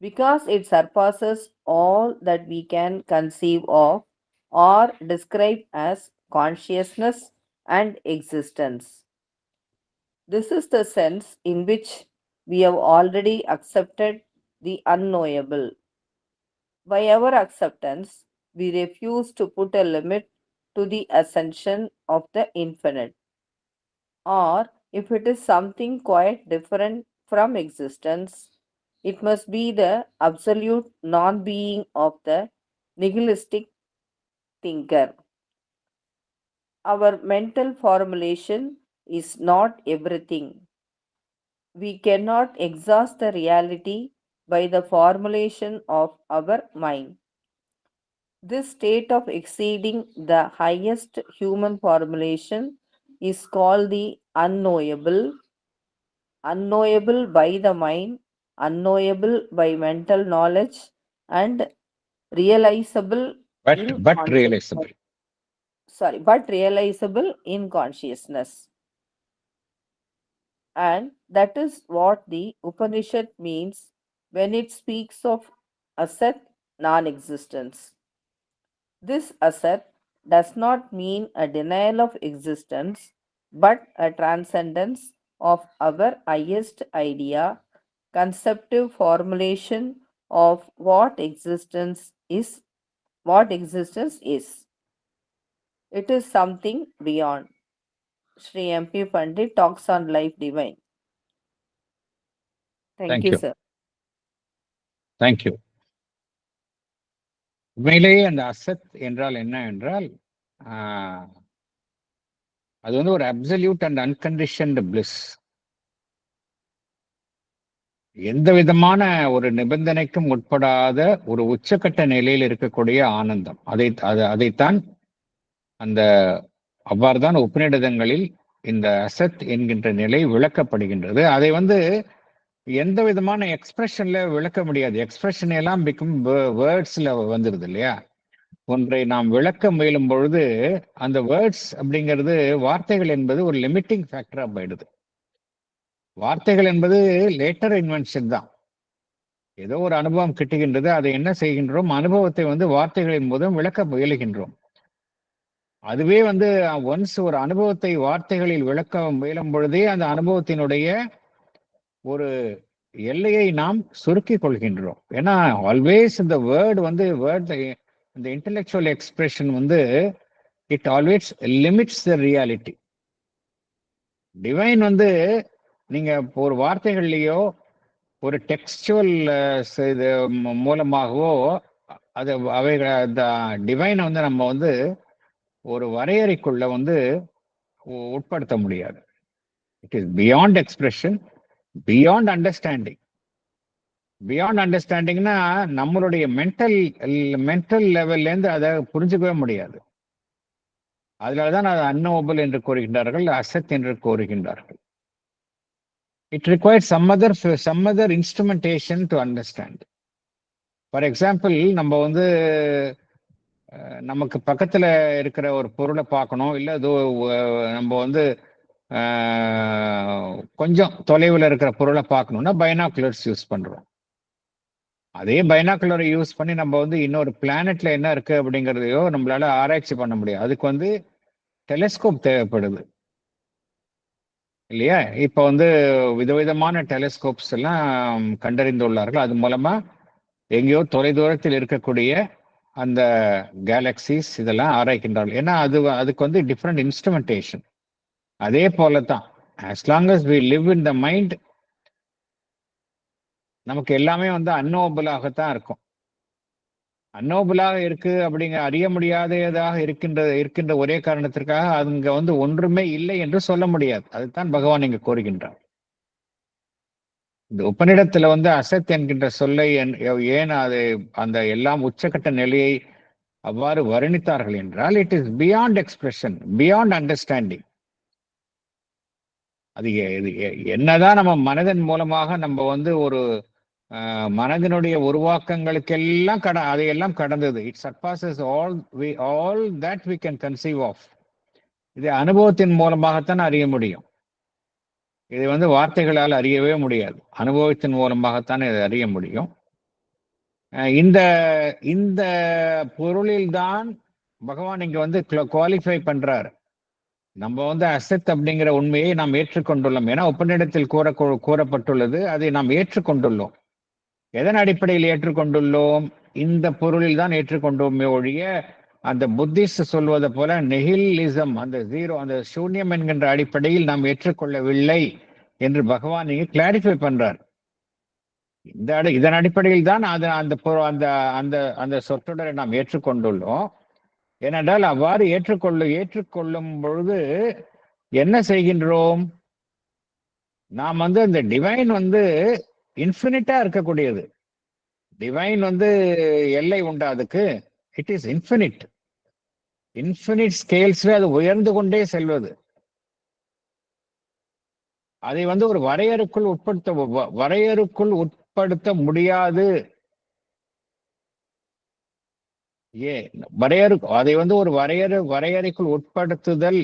because it surpasses all that we can conceive of or describe as consciousness and existence. This is the sense in which we have already accepted the unknowable. By our acceptance, we refuse to put a limit to the ascension of the infinite. Or, if it is something quite different from existence, it must be the absolute non-being of the nihilistic thinker. Our mental formulation is not everything. We cannot exhaust the reality by the formulation of our mind. This state of exceeding the highest human formulation is called the unknowable, unknowable by the mind, unknowable by mental knowledge, and realizable but realizable. But realizable in consciousness. And that is what the Upanishad means when it speaks of asat non-existence. This asat does not mean a denial of existence, but a transcendence of our highest idea, conceptive formulation of what existence is. It is something beyond. Shri MP Pandit talks on life divine. Thank you, sir. Thank you. உண்மையிலேயே அந்த அசத் என்றால் என்ன என்றால் அது வந்து ஒரு absolute and unconditioned bliss. எந்த விதமான ஒரு நிபந்தனைக்கும் உட்படாத ஒரு உச்சக்கட்ட நிலையில் இருக்கக்கூடிய ஆனந்தம். அதைத்தான் அந்த அவ்வாறுதான் உபநிடதங்களில் இந்த அசத் என்கின்ற நிலை விளக்கப்படுகின்றது. அதை வந்து எந்த விதமான எக்ஸ்பிரஷன்ல விளக்க முடியாது. எக்ஸ்பிரஷன் எல்லாம் பிகம் வேர்ட்ஸ்ல வந்துருது இல்லையா? ஒன்றை நாம் விளக்க முயலும் பொழுது அந்த வேர்ட்ஸ் அப்படிங்கிறது, வார்த்தைகள் என்பது ஒரு லிமிட்டிங் ஃபேக்டரா போயிடுது. வார்த்தைகள் என்பது லேட்டர் இன்வென்ஷன் தான். ஏதோ ஒரு அனுபவம் கிட்டுகின்றது, அதை என்ன செய்கின்றோம், அனுபவத்தை வந்து வார்த்தைகளின் மூலம் விளக்க முயலுகின்றோம். அதுவே வந்து ஒன்ஸ் ஒரு அனுபவத்தை வார்த்தைகளில் விளக்க முயலும் பொழுதே அந்த அனுபவத்தினுடைய ஒரு எல்லையை நாம் சுருக்கிக் கொள்கின்றோம். ஏன்னா ஆல்வேஸ் இந்த வேர்டு வந்து இந்த இன்டெலெக்சுவல் எக்ஸ்பிரஷன் வந்து it always limits the reality. Divine வந்து நீங்க ஒரு வார்த்தைகள்லையோ ஒரு டெக்ஸ்டுவல் இது மூலமாகவோ அது அவைகள் அந்த டிவைனை வந்து நம்ம வந்து ஒரு வரையறைக்குள்ள வந்து உட்படுத்த முடியாது. It is beyond expression, beyond understanding. Beyond அண்டர்ஸ்டாண்டிங்னா நம்மளுடைய மென்டல் லெவல்ல இருந்து அதை புரிஞ்சுக்கவே முடியாது. அதனாலதான் அது அன்னோபல் என்று கூறுகின்றார்கள், அசத் என்று கூறுகின்றார்கள். It requires some other instrumentation to understand. For example, நம்ம வந்து நமக்கு பக்கத்துல இருக்கிற ஒரு பொருளை பார்க்கணும், இல்லை நம்ம வந்து கொஞ்சம் தொலைவில் இருக்கிற பொருளை பார்க்கணும்னா பைனாகுலர்ஸ் யூஸ் பண்றோம். அதே பைனாகுலரை யூஸ் பண்ணி நம்ம வந்து இன்னொரு பிளானட்ல என்ன இருக்கு அப்படிங்கிறதையோ நம்மளால ஆராய்ச்சி பண்ண முடியாது. அதுக்கு வந்து டெலிஸ்கோப் தேவைப்படுது இல்லையா? இப்ப வந்து விதவிதமான டெலிஸ்கோப்ஸ் எல்லாம் கண்டறிந்துள்ளார்கள். அது மூலமா எங்கேயோ தொலைதூரத்தில் இருக்கக்கூடிய அந்த கேலக்சிஸ் இதெல்லாம் ஆராய்க்கின்றார்கள். ஏன்னா அதுக்கு வந்து டிஃப்ரெண்ட் இன்ஸ்ட்ருமெண்டேஷன். அதே போலதான் as long as we live in the mind, நமக்கு எல்லாமே வந்து அன்னோபலாகத்தான் இருக்கும். அன்னோபலாக இருக்கு அப்படிங்கிற அறிய முடியாததாக இருக்கின்ற ஒரே காரணத்திற்காக அங்க வந்து ஒன்றுமே இல்லை என்று சொல்ல முடியாது. அதுதான் பகவான் இங்க கோருகின்றார். இந்த உபநிடத்துல வந்து அசத் என்கின்ற சொல்லை ஏன் அது அந்த எல்லாம் உச்சக்கட்ட நிலையை அவ்வாறு வர்ணித்தார்கள் என்றால், it is beyond expression, beyond understanding. அது என்னதான் நம்ம மனதின் மூலமாக நம்ம வந்து ஒரு மனதினுடைய உருவாக்கங்களுக்கெல்லாம் அதையெல்லாம் கடந்தது. It surpasses all that we can conceive of. இது அனுபவத்தின் மூலமாகத்தான் அறிய முடியும். இதை வந்து வார்த்தைகளால் அறியவே முடியாது. அனுபவத்தின் மூலமாகத்தான் இதை அறிய முடியும். இந்த பொருளில்தான் பகவான் இங்க வந்து குவாலிஃபை பண்றாரு. நம்ம வந்து அசத் அப்படிங்கிற உண்மையை நாம் ஏற்றுக்கொண்டுள்ளோம். ஏன்னா உபநிடத்தில் கூறப்பட்டுள்ளது, அதை நாம் ஏற்றுக்கொண்டுள்ளோம். எதன் அடிப்படையில் ஏற்றுக்கொண்டுள்ளோம்? இந்த பொருளில் தான் ஏற்றுக்கொண்டோமே ஒழிய அந்த புத்திஸ்ட் சொல்வதை போல நெஹிலிசம், அந்த ஜீரோ, அந்த சூன்யம் என்கின்ற அடிப்படையில் நாம் ஏற்றுக்கொள்ளவில்லை என்று பகவான் இங்கே கிளாரிஃபை பண்றார். இதன் அடிப்படையில் தான் அந்த சொற்றொடரை நாம் ஏற்றுக்கொண்டுள்ளோம். ஏனென்றால் அவ்வாறு ஏற்றுக்கொள்ளும் பொழுது என்ன செய்கின்றோம்? நாம் வந்து அந்த டிவைன் வந்து இன்ஃபினிட்டா இருக்கக்கூடியது. டிவைன் வந்து எல்லை உண்டா அதுக்கு? It is infinite. இன்ஃபினிட் ஸ்கேல்ஸ்ல அது உயர்ந்து கொண்டே செல்வது. அதை வந்து ஒரு வரையறுக்குள் உட்படுத்த முடியாது. அதை வந்து ஒரு வரையறைக்குள் உட்படுத்துதல்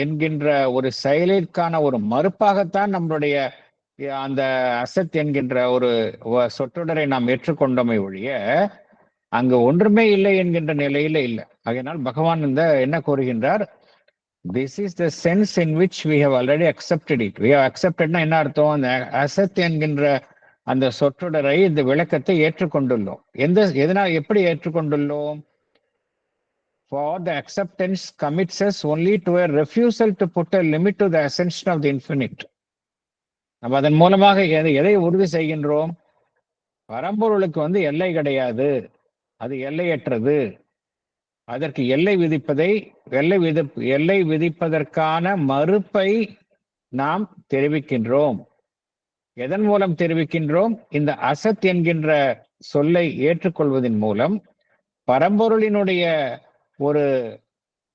என்கின்ற ஒரு செயலிற்கான ஒரு மறுப்பாகத்தான் நம்மளுடைய அந்த அசத் என்கின்ற ஒரு சொற்றொடரை நாம் ஏற்றுக்கொண்டோமே ஒழிய அங்கு ஒன்றுமே இல்லை என்கின்ற நிலையில இல்லை. அதனால் பகவான் என்ன கூறுகின்றார்? This is the sense in which we have already accepted it. we have acceptedனா என்ன அர்த்தம்? அந்த அசத் என்கின்ற அந்த சொற்றொடரை, இந்த விளக்கத்தை ஏற்றுக்கொண்டுள்ளோம். எப்படி ஏற்றுக்கொண்டுள்ளோம்? For the acceptance commits us only to a refusal to put a limit to the ascension of the infinite. நம்ம அதன் மூலமாக எதை உறுதி செய்கின்றோம்? பரம்பொருளுக்கு எல்லை கிடையாது, அது எல்லையற்றது. அதற்கு எல்லை விதிப்பதற்கான மறுப்பை நாம் தெரிவிக்கின்றோம். எதன் மூலம் தெரிவிக்கின்றோம்? இந்த அசத் என்கின்ற சொல்லை ஏற்றுக்கொள்வதன் மூலம் பரம்பொருளினுடைய ஒரு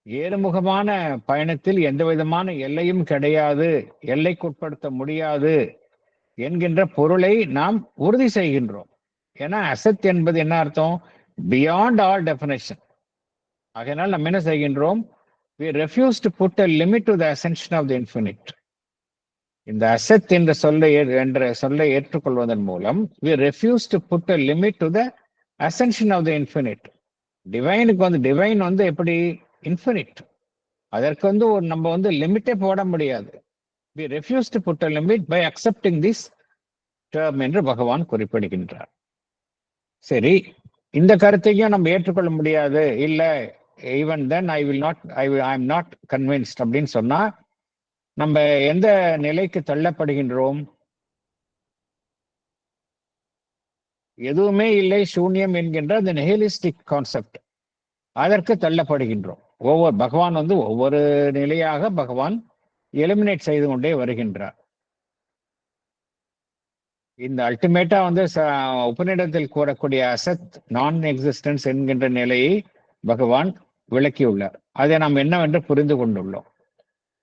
ஏறுமுகமான பயணத்தில் எந்த விதமான எல்லையும் கிடையாது, எல்லைக்குட்படுத்த முடியாது என்கின்ற பொருளை நாம் உறுதி செய்கின்றோம். ஏன்னா அசத் என்பது என்ன அர்த்தம்? Beyond all definition. ஆகையினால் நம்ம என்ன செய்கின்றோம்? we refuse to put a limit to the ascension of the infinite. இந்த அசத் என்ற சொல்லை ஏற்றுக்கொள்வதன் மூலம் we refuse to put a limit to the ascension of the infinite. Divine எப்படி? இன்ஃபினிட். அதற்கு நம்ம லிமிட்டே போட முடியாது. we refuse to put a limit by accepting this term என்று பகவான் குறிப்பிடுகின்றார். சரி, இந்த கருத்தையும் நம்ம ஏற்றுக்கொள்ள முடியாது, இல்ல even then I am not convinced அப்படின்னு சொன்னா நம்ம எந்த நிலைக்கு தள்ளப்படுகின்றோம்? எதுவுமே இல்லை, சூன்யம் என்கின்ற அந்த நெஹிலிஸ்டிக் கான்செப்ட், அதற்கு தள்ளப்படுகின்றோம். பகவான் ஒவ்வொரு நிலையாக பகவான் எலிமினேட் செய்து கொண்டே வருகின்றார். இந்த அல்டிமேட்டா உபநிடத்தில் கூறக்கூடிய அசத் நான் எக்ஸிஸ்டன்ஸ் என்கின்ற நிலையை பகவான் விளக்கியுள்ளார். அதை நாம் என்னவென்று புரிந்து கொண்டுள்ளோம்.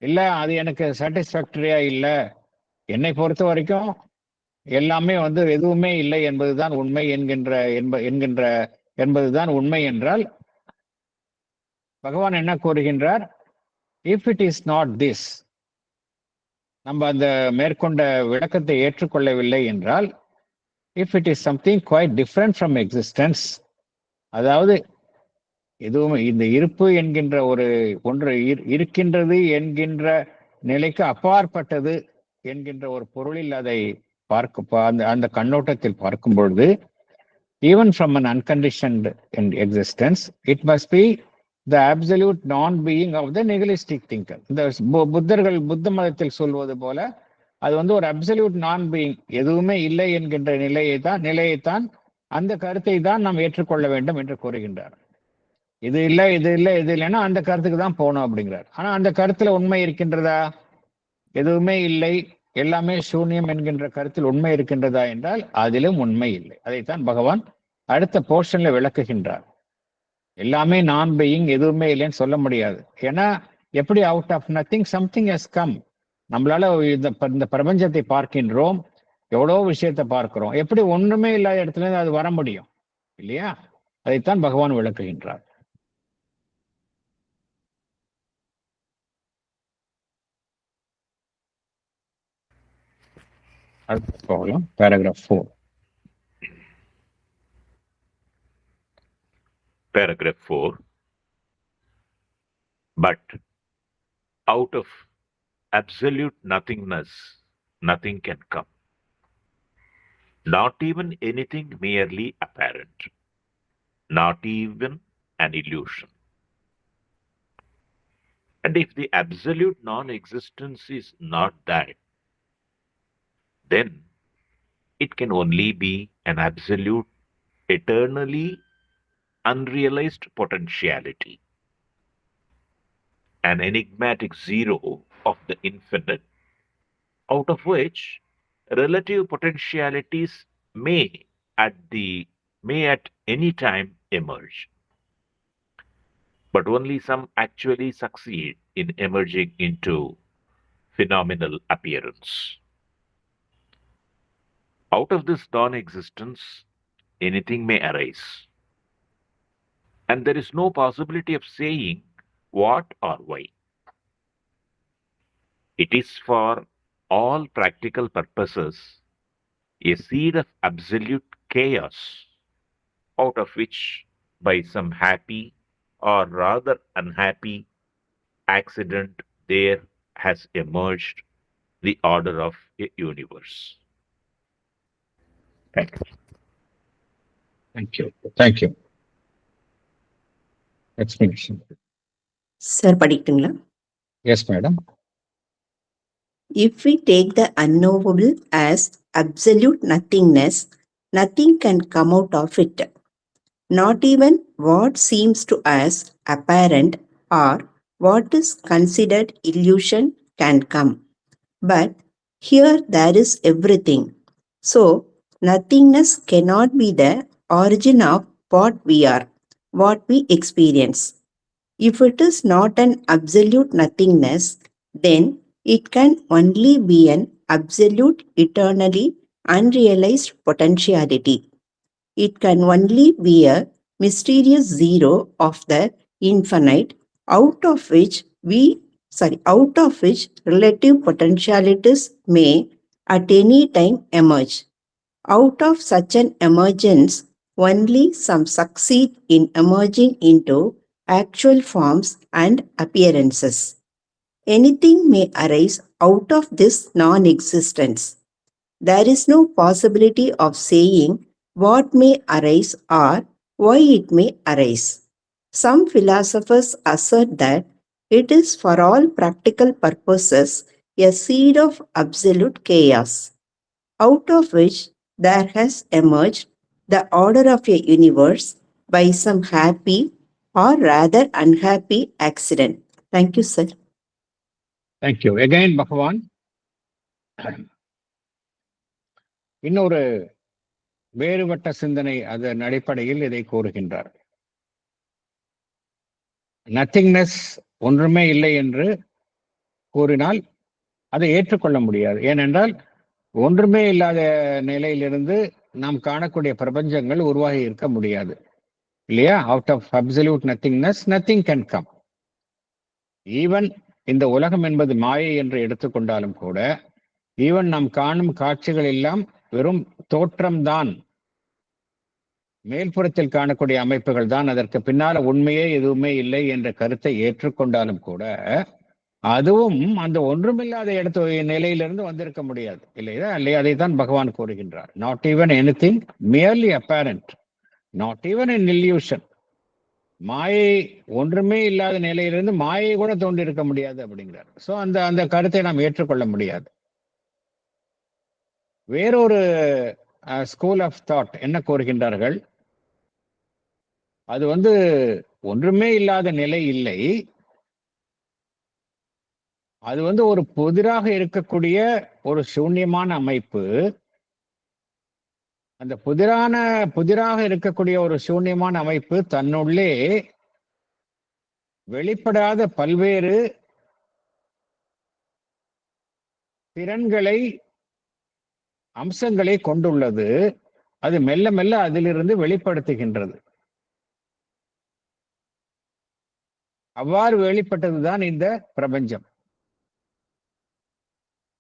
இல்ல அது எனக்கு சாட்டிஸ்பாக்டரியா இல்லை, என்னை பொறுத்த வரைக்கும் எல்லாமே எதுவுமே இல்லை என்பதுதான் உண்மை என்பதுதான் உண்மை என்றால் பகவான் என்ன கூறுகின்றார்? If it is not this, நம்ம அந்த மேற்கொண்ட விளக்கத்தை ஏற்றுக்கொள்ளவில்லை என்றால், if it is something quite different from existence, அதாவது எதுவுமே இந்த இருப்பு என்கின்ற ஒன்று இருக்கின்றது என்கின்ற நிலைக்கு அப்பாற்பட்டது என்கின்ற ஒரு பொருளில் அதை அந்த கண்ணோட்டத்தில் பார்க்கும் பொழுது, even from an unconditioned existence it must be the absolute non-being of the nihilistic thinker. இந்த புத்த மதத்தில் சொல்வது போல அது ஒரு அப்சல்யூட் நான் பீயிங், எதுவுமே இல்லை என்கின்ற நிலையைத்தான் அந்த கருத்தை தான் நாம் ஏற்றுக்கொள்ள வேண்டும் என்று கூறுகின்றார். இது இல்லைன்னா அந்த கருத்துக்கு தான் போகணும் அப்படிங்கிறார். ஆனா அந்த கருத்துல உண்மை இருக்கின்றதா? எதுவுமே இல்லை, எல்லாமே சூன்யம் என்கின்ற கருத்தில் உண்மை இருக்கின்றதா என்றால் அதிலும் உண்மை இல்லை. அதைத்தான் பகவான் அடுத்த போர்ஷன்ல விளக்குகின்றார். எல்லாமே நான் பீயிங், எதுவுமே இல்லைன்னு சொல்ல முடியாது. ஏன்னா எப்படி out of nothing something has come. நம்மளால இந்த பிரபஞ்சத்தை பார்க்கின்றோம், எவ்வளோ விஷயத்தை பார்க்கிறோம், எப்படி ஒன்றுமே இல்லாத இடத்துல இருந்து அது வர முடியும் இல்லையா? அதைத்தான் பகவான் விளக்குகின்றார். அடுத்து போகலாம். paragraph 4. Paragraph 4. But out of absolute nothingness, nothing can come. Not even anything merely apparent. Not even an illusion. And if the absolute non-existence is not that, then it can only be an absolute, eternally unrealized potentiality, an enigmatic zero of the infinite, out of which relative potentialities may at any time emerge, but only some actually succeed in emerging into phenomenal appearance. Out of this non-existence, anything may arise, and there is no possibility of saying what or why. It is for all practical purposes a seed of absolute chaos, out of which, by some happy or rather unhappy accident, there has emerged the order of a universe. Thank you. explanation. Sir படிக்கட்டுங்களா? Yes, madam. If we take the unknowable as absolute nothingness, nothing can come out of it. Not even what seems to us apparent or what is considered illusion can come. But here there is everything. So, nothingness cannot be the origin of what we are, what we experience. If it is not an absolute nothingness, then it can only be an absolute, eternally unrealized potentiality. It can only be a mysterious zero of the infinite, out of which relative potentialities may at any time emerge. Out of such an emergence, only some succeed in emerging into actual forms and appearances. Anything may arise out of this non-existence. There is no possibility of saying what may arise or why it may arise. Some philosophers assert that it is for all practical purposes a seed of absolute chaos, out of which there has emerged the order of a universe by some happy or rather unhappy accident. Thank you, sir. Thank you. Again, Bhagavan. இன்னொரு வேறுபட்ட சிந்தனை அதன் அடிப்படையில் இதை கூறுகின்றார். Nothingness ஒன்றுமே இல்லை என்று கூறினால் அதை ஏற்றுக்கொள்ள முடியாது. ஏனென்றால் ஒன்றுமே இல்லாத நிலையிலிருந்து நாம் காணக்கூடிய பிரபஞ்சங்கள் உருவாகி இருக்க முடியாது இல்லையா? Out of absolute nothingness nothing can come. Even இந்த உலகம் என்பது மாயை என்று எடுத்துக்கொண்டாலும் கூட, ஈவன் நாம் காணும் காட்சிகள் எல்லாம் வெறும் தோற்றம்தான், மேல்புறத்தில் காணக்கூடிய அமைப்புகள் தான், அதற்கு பின்னால உண்மையே எதுவுமே இல்லை என்ற கருத்தை ஏற்றுக்கொண்டாலும் கூட அதுவும் அந்த ஒன்றுமில்லாத இடத்து நிலையிலிருந்து வந்திருக்க முடியாது இல்லையா? அதைத்தான் பகவான் கூறுகின்றார். Not even anything merely apparent, not even an illusion. மாயை ஒன்றுமே இல்லாத நிலையிலிருந்து மாயை கூட தோன்றிருக்க முடியாது அப்படிங்கிறார். ஸோ அந்த கருத்தை நாம் ஏற்றுக்கொள்ள முடியாது. வேறொரு ஸ்கூல் ஆஃப் தாட் என்ன கூறுகின்றார்கள்? அது ஒன்றுமே இல்லாத நிலை இல்லை, அது ஒரு புதிராக இருக்கக்கூடிய ஒரு சூன்யமான அமைப்பு. அந்த புதிராக இருக்கக்கூடிய ஒரு சூன்யமான அமைப்பு தன்னுள்ளே வெளிப்படாத பல்வேறு திறன்களை, அம்சங்களை கொண்டுள்ளது. அது மெல்ல மெல்ல அதிலிருந்து வெளிப்படுத்துகின்றது. அவ்வாறு வெளிப்பட்டதுதான் இந்த பிரபஞ்சம்.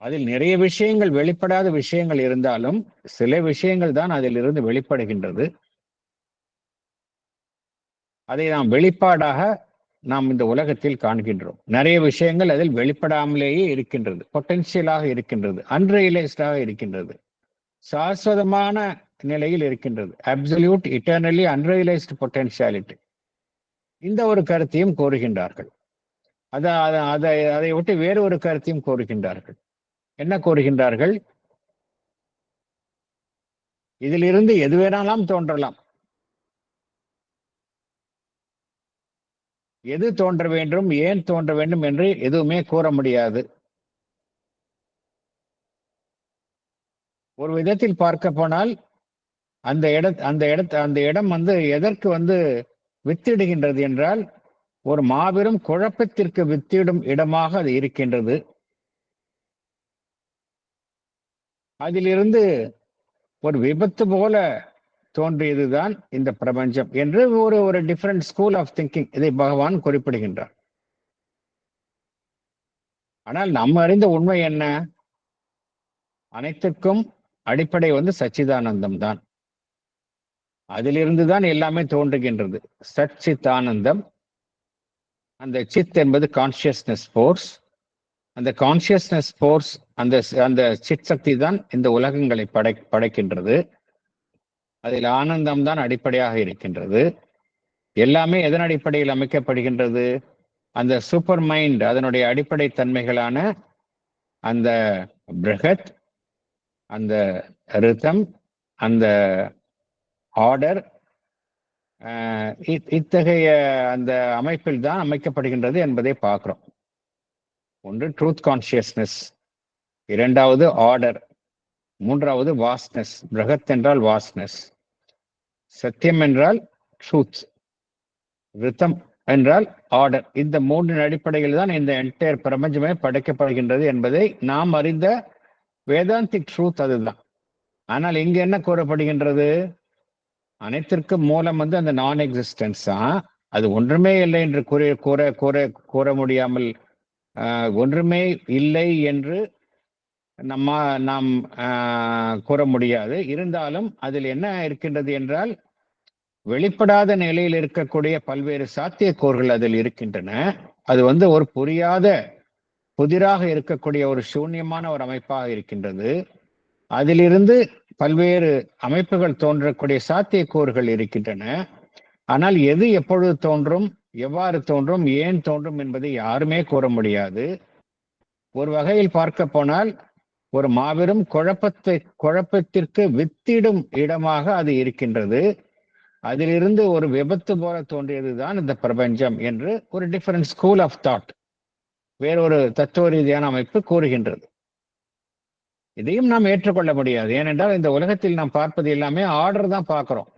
அதில் நிறைய விஷயங்கள், வெளிப்படாத விஷயங்கள் இருந்தாலும் சில விஷயங்கள் தான் அதிலிருந்து வெளிப்படுகின்றது. அதை நாம் வெளிப்பாடாக நாம் இந்த உலகத்தில் காண்கின்றோம். நிறைய விஷயங்கள் அதில் வெளிப்படாமலேயே இருக்கின்றது, பொட்டென்சியலாக இருக்கின்றது, அன்ரியலைஸ்டாக இருக்கின்றது, சாஸ்வதமான நிலையில் இருக்கின்றது. Absolute eternally unrealised potentiality. இந்த ஒரு கருத்தையும் கூறுகின்றார்கள். அதை விட்டு வேறு ஒரு கருத்தையும் கூறுகின்றார்கள். என்ன கூறுகின்றார்கள்? இதிலிருந்து எது வேணாலும் தோன்றலாம், எது தோன்ற வேண்டும், ஏன் தோன்ற வேண்டும் என்று எதுவுமே கூற முடியாது. ஒரு விதத்தில் பார்க்க போனால் அந்த இடம் எதற்கு வித்திடுகின்றது என்றால், ஒரு மாபெரும் குழப்பத்திற்கு வித்திடும் இடமாக அது இருக்கின்றது. அதிலிருந்து ஒரு விபத்து போல தோன்றியதுதான் இந்த பிரபஞ்சம் என்று ஒரு டிஃபரண்ட் ஸ்கூல் ஆஃப் திங்கிங் இதை பகவான் குறிப்பிடுகின்றார். ஆனால் நம்ம அறிந்த உண்மை என்ன? அனைத்துக்கும் அடிப்படை சச்சிதானந்தம் தான். அதிலிருந்து தான் எல்லாமே தோன்றுகின்றது. சச்சிதானந்தம். அந்த சித் என்பது கான்சியஸ்னஸ் ஃபோர்ஸ். அந்த கான்சியஸ்னஸ் ஃபோர்ஸ், அந்த சித் சக்தி தான் இந்த உலகங்களை படைக்கின்றது. அதில் ஆனந்தம் தான் அடிப்படையாக இருக்கின்றது. எல்லாமே எதன் அடிப்படையில் அமைக்கப்படுகின்றது? அந்த சூப்பர் மைண்ட் அதனுடைய அடிப்படை தன்மைகளான அந்த பிரகத், அந்த ரிதம், அந்த ஆர்டர், இத்தகைய அந்த அமைப்பில் தான் அமைக்கப்படுகின்றது என்பதை பார்க்கிறோம். ஒன்று ட்ரூத் கான்சியஸ்னஸ், இரண்டாவது ஆர்டர், மூன்றாவது வாஸ்ட்னஸ். பிரகத் என்றால் வாஸ்ட்னஸ், சத்தியம் என்றால் ட்ரூத், ரிதம் என்றால் ஆர்டர். இந்த மூன்றின் அடிப்படையில் தான் இந்த என்டையர் பிரபஞ்சமே படைக்கப்படுகின்றது என்பதை நாம் அறிந்த வேதாந்திக் ட்ரூத் அதுதான். ஆனால் இங்கு என்ன கூறப்படுகின்றது? அனைத்திற்கும் மூலம் அந்த நான் எக்ஸிஸ்டன்ஸ் தான். அது ஒன்றுமே இல்லை என்று கூற முடியாமல், ஒன்றுமே இல்லை என்று நாம் கூற முடியாது. இருந்தாலும் அதில் என்ன இருக்கின்றது என்றால், வெளிப்படாத நிலையில் இருக்கக்கூடிய பல்வேறு சாத்தியக்கூறுகள் அதில் இருக்கின்றன. அது ஒரு புதிராக இருக்கக்கூடிய ஒரு சூன்யமான ஒரு அமைப்பாக இருக்கின்றது. அதிலிருந்து பல்வேறு அமைப்புகள் தோன்றக்கூடிய சாத்தியக்கூறுகள் இருக்கின்றன. ஆனால் எது எப்பொழுது தோன்றும், எவ்வாறு தோன்றும், ஏன் தோன்றும் என்பதை யாருமே கூற முடியாது. ஒரு வகையில் பார்க்க போனால் ஒரு மாபெரும் குழப்பத்திற்கு வித்திடும் இடமாக அது இருக்கின்றது. அதிலிருந்து ஒரு விபத்து போல தோன்றியதுதான் இந்த பிரபஞ்சம் என்று ஒரு டிஃபரண்ட் ஸ்கூல் ஆஃப் தாட், வேறொரு தத்துவ ரீதியான அமைப்பு கூறுகின்றது. இதையும் நாம் ஏற்றுக்கொள்ள முடியாது. ஏனென்றால் இந்த உலகத்தில் நாம் பார்ப்பது எல்லாமே ஆர்டர் தான் பார்க்கிறோம்.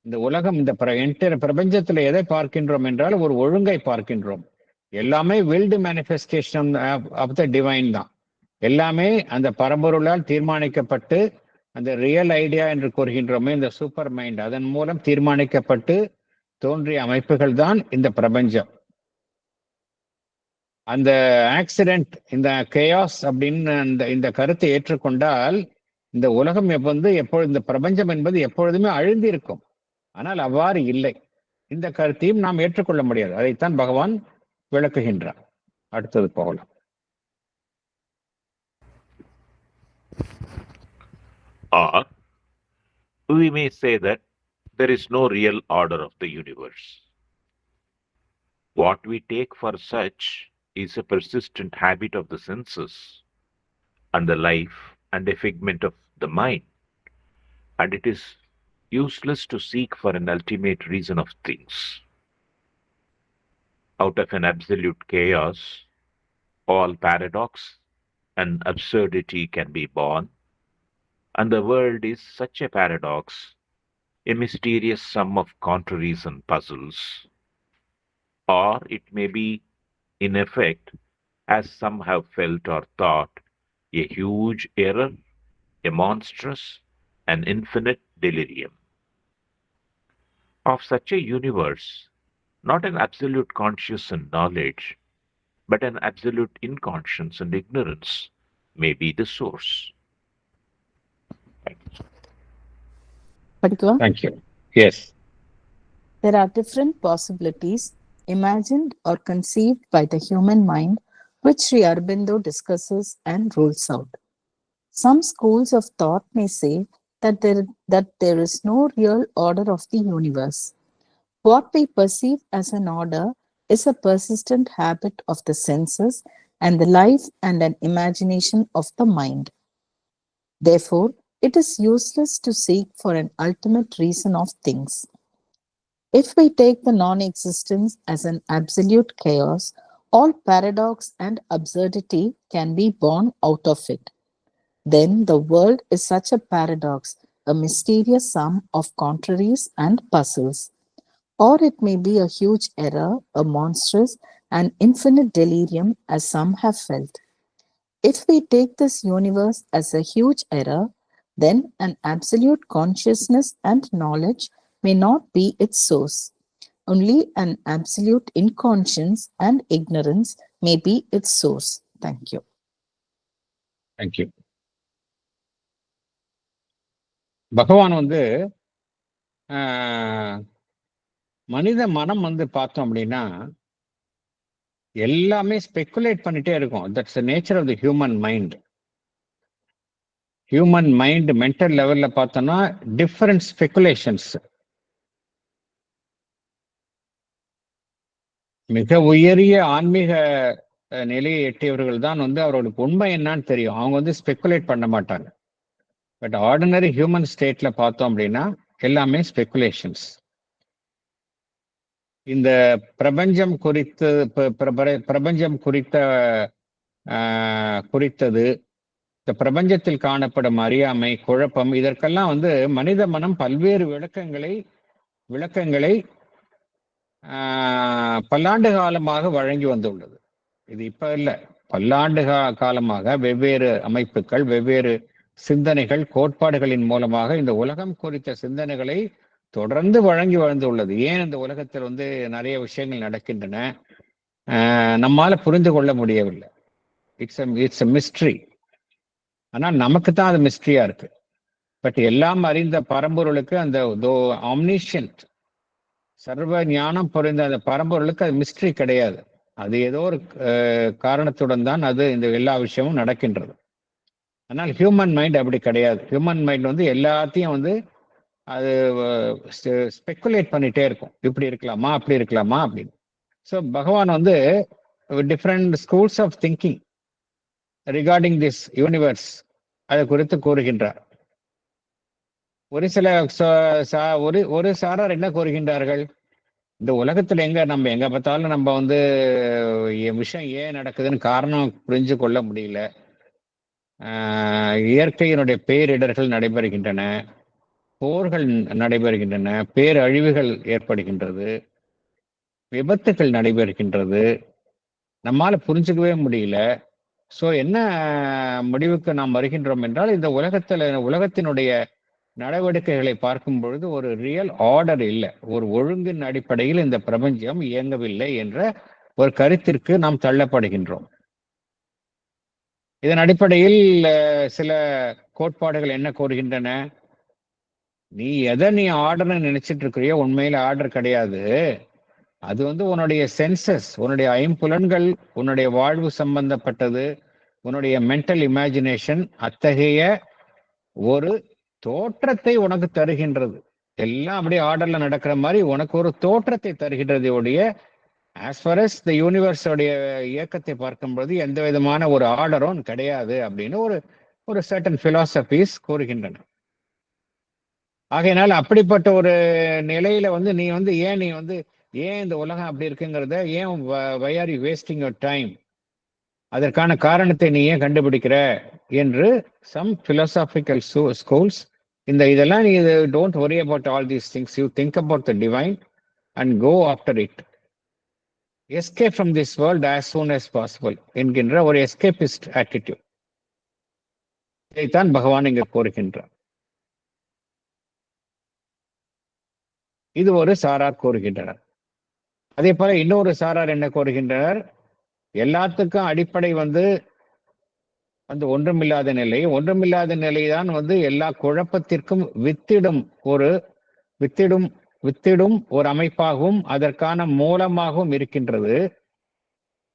இந்த உலகம், இந்த என்டையர் பிரபஞ்சத்தில் எதை பார்க்கின்றோம் என்றால் ஒரு ஒழுங்கை பார்க்கின்றோம். எல்லாமே willed manifestation of the divine தான். எல்லாமே அந்த பரம்பொருளால் தீர்மானிக்கப்பட்டு, அந்த ரியல் ஐடியா என்று கூறுகின்றோமே இந்த சூப்பர் மைண்ட், அதன் மூலம் தீர்மானிக்கப்பட்டு தோன்றிய அமைப்புகள் தான் இந்த பிரபஞ்சம். அந்த ஆக்சிடென்ட், இந்த கேயாஸ் அப்படின்னு இந்த கருத்தை ஏற்றுக்கொண்டால் இந்த உலகம் எப்பொழுது, இந்த பிரபஞ்சம் என்பது எப்பொழுதுமே அழிந்து இருக்கும். ஆனால் அவ்வாறு இல்லை. இந்த கருத்தையும் நாம் ஏற்றுக்கொள்ள முடியாது. அதைத்தான் பகவான் விளக்குகின்றார். அடுத்தது போகலாம். Or we may say that there is no real order of the universe. What we take for such is a persistent habit of the senses and the life and a figment of the mind, and it is useless to seek for an ultimate reason of things. Out of an absolute chaos, all paradox and absurdity can be born, and the world is such a paradox, a mysterious sum of contraries and puzzles. Or it may be, in effect, as some have felt or thought, a huge error, a monstrous and infinite delirium. Of such a universe, not an absolute conscience and knowledge, but an absolute inconscience and ignorance may be the source. Padikwa, Thank you. Yes. there are different possibilities imagined or conceived by the human mind, which Sri Aurobindo discusses and rules out. Some schools of thought may say that there is no real order of the universe. What we perceive as an order is a persistent habit of the senses and the life and an imagination of the mind. Therefore, it is useless to seek for an ultimate reason of things. If we take the non-existence as an absolute chaos, all paradox and absurdity can be born out of it. Then the world is such a paradox, a mysterious sum of contraries and puzzles. Or it may be a huge error, a monstrous and infinite delirium, as some have felt. If we take this universe as a huge error, then an absolute consciousness and knowledge may not be its source. Only an absolute inconscience and ignorance may be its source. Thank you. Thank you. பகவான் மனித மனம் பார்த்தோம் அப்படின்னா எல்லாமே speculate பண்ணிட்டே இருக்கும். That's the nature of the human mind. Human mind mental லெவல்ல பார்த்தோம்னா டிஃபரண்ட் ஸ்பெகுலேஷன்ஸ். மிக உயரிய ஆன்மீக நிலையை எட்டியவர்கள் தான் அவர்களுக்கு உண்மை என்னன்னு தெரியும். அவங்க ஸ்பெகுலேட் பண்ண மாட்டாங்க. பட் ஆர்டினரி ஹியூமன் ஸ்டேட்ல பார்த்தோம் அப்படின்னா எல்லாமே ஸ்பெகுலேஷன்ஸ். இந்த பிரபஞ்சம் குறித்தது, இந்த பிரபஞ்சத்தில் காணப்படும் அறியாமை, குழப்பம், இதற்கெல்லாம் மனித மனம் பல்வேறு விளக்கங்களை பல்லாண்டு காலமாக வழங்கி வந்துள்ளது. இது இப்ப இல்லை, பல்லாண்டு காலமாக வெவ்வேறு அமைப்புகள், வெவ்வேறு சிந்தனைகள், கோட்பாடுகளின் மூலமாக இந்த உலகம் குறித்த சிந்தனைகளை தொடர்ந்து வழங்கி வந்துள்ளது. ஏன் இந்த உலகத்தில் நிறைய விஷயங்கள் நடக்கின்றன, நம்மால புரிந்து கொள்ள முடியவில்லை. It's a mystery. ஆனா நமக்கு தான் அது மிஸ்ட்ரியா இருக்கு. பட் எல்லாம் அறிந்த பரம்பொருளுக்கு, அந்த ஆம்னிஷியன்ட், சர்வ ஞானம் புரிந்த அந்த பரம்பொருளுக்கு அது மிஸ்ட்ரி கிடையாது. அது ஏதோ ஒரு காரணத்துடன் தான் இந்த எல்லா விஷயமும் நடக்கின்றது. ஆனால் ஹியூமன் மைண்ட் அப்படி கிடையாது. ஹியூமன் மைண்ட் எல்லாத்தையும் அது ஸ்பெகுலேட் பண்ணிட்டே இருக்கும். இப்படி இருக்கலாமா, அப்படி இருக்கலாமா அப்படின்னு. So Bhagavan different schools of thinking regarding this universe அதை குறித்து கூறுகின்றார். ஒரு சில ஒரு சாரார் என்ன கூறுகின்றார்கள், இந்த உலகத்துல நம்ம எங்க பார்த்தாலும் நம்ம விஷயம் ஏன் நடக்குதுன்னு காரணம் புரிஞ்சு கொள்ள முடியல. இயற்கையினுடைய பேரிடர்கள் நடைபெறுகின்றன, போர்கள் நடைபெறுகின்றன, பேரழிவுகள் ஏற்படுகின்றது, விபத்துகள் நடைபெறுகின்றது, நம்மால புரிஞ்சுக்கவே முடியல. ஸோ என்ன முடிவுக்கு நாம் வருகின்றோம் என்றால், இந்த உலகத்தினுடைய நடவடிக்கைகளை பார்க்கும் பொழுது ஒரு ரியல் ஆர்டர் இல்லை, ஒரு ஒழுங்கின் அடிப்படையில் இந்த பிரபஞ்சம் இயங்கவில்லை என்ற ஒரு கருத்திற்கு நாம் தள்ளப்படுகின்றோம். இதன் அடிப்படையில் சில கோட்பாடுகள் என்ன கூறுகின்றன, நீ ஆர்டர்னு நினைச்சிட்டு இருக்கிறியோ, உண்மையில ஆர்டர் கிடையாது. அது உன்னுடைய சென்சஸ், உன்னுடைய ஐம்புலன்கள், உன்னுடைய வாழ்வு சம்பந்தப்பட்டது, உன்னுடைய மென்டல் இமேஜினேஷன் அத்தகைய ஒரு தோற்றத்தை உனக்கு தருகின்றது. எல்லாம் அப்படியே ஆர்டர்ல நடக்கிற மாதிரி உனக்கு ஒரு தோற்றத்தை தருகின்றது. As for us the universe உடைய இயக்கத்தை பார்க்கும்போது எந்த விதமான ஒரு ஆர்டரும் கிடையாது அப்படின்னு ஒரு சர்டன் பிலாசபிஸ் கூறுகின்றன. ஆகையினால் அப்படிப்பட்ட ஒரு நிலையில நீ ஏன் இந்த உலகம் அப்படி இருக்குங்கிறத, ஏன் why are you wasting your time, அதற்கான காரணத்தை நீ ஏன் கண்டுபிடிக்கிற என்று சம் பிலாசாபிக்கல் ஸ்கூல்ஸ் இதெல்லாம் நீ don't worry about all these things, you think about the divine and go after it, escape from this world as soon as possible என்கின்ற ஒரு எஸ்கேபிஸ்ட் ஆட்டிடியூட். இதைத்தான் பகவான் இங்கு கூறுகின்றார். இது ஒரு சாரார் கூறுகின்றனர். அதே போல இன்னொரு சாரார் என்ன கூறுகின்றனர், எல்லாத்துக்கும் அடிப்படை ஒன்றுமில்லாத நிலை. ஒன்றுமில்லாத நிலைதான் எல்லா குழப்பத்திற்கும் வித்திடும் ஒரு அமைப்பாகவும் அதற்கான மூலமாகவும் இருக்கின்றது.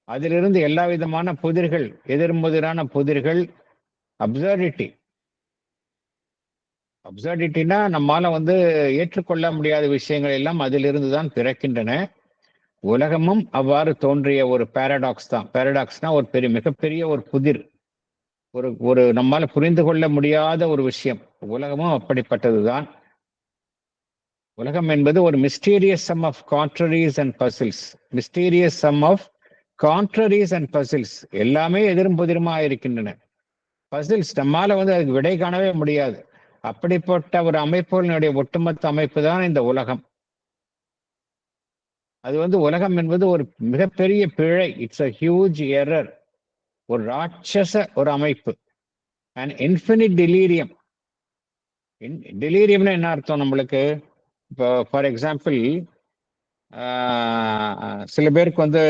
அதிலிருந்து எல்லா விதமான புதிர்கள், எதிர்முதிரான புதிர்கள், அப்சர்டிட்டினா நம்மால ஏற்றுக்கொள்ள முடியாத விஷயங்கள் எல்லாம் அதிலிருந்து தான் பிறக்கின்றன. உலகமும் அவ்வாறு தோன்றிய ஒரு பாரடாக்ஸ் தான். பாரடாக்ஸ்னா ஒரு மிகப்பெரிய ஒரு புதிர், ஒரு நம்மால புரிந்து கொள்ள முடியாத ஒரு விஷயம். உலகமும் அப்படிப்பட்டதுதான். உலகம் என்பது ஒரு mysterious sum of contraries and puzzles. Mysterious sum of contraries and puzzles, எல்லாமே எதிரும் புதிருமா இருக்கின்றன. பசில்ஸ் நம்மால அதுக்கு விடை காணவே முடியாது. அப்படிப்பட்ட ஒரு அமைப்புகளுடைய ஒட்டுமொத்த அமைப்பு தான் இந்த உலகம். அது உலகம் என்பது ஒரு மிகப்பெரிய பிழை. இட்ஸ் a huge error, ஒரு ராட்சச ஒரு அமைப்பு. And infinite delirium. டெலீரியம்னா என்ன அர்த்தம் நம்மளுக்கு? இப்போ ஃபார் எக்ஸாம்பிள், சில பேருக்கு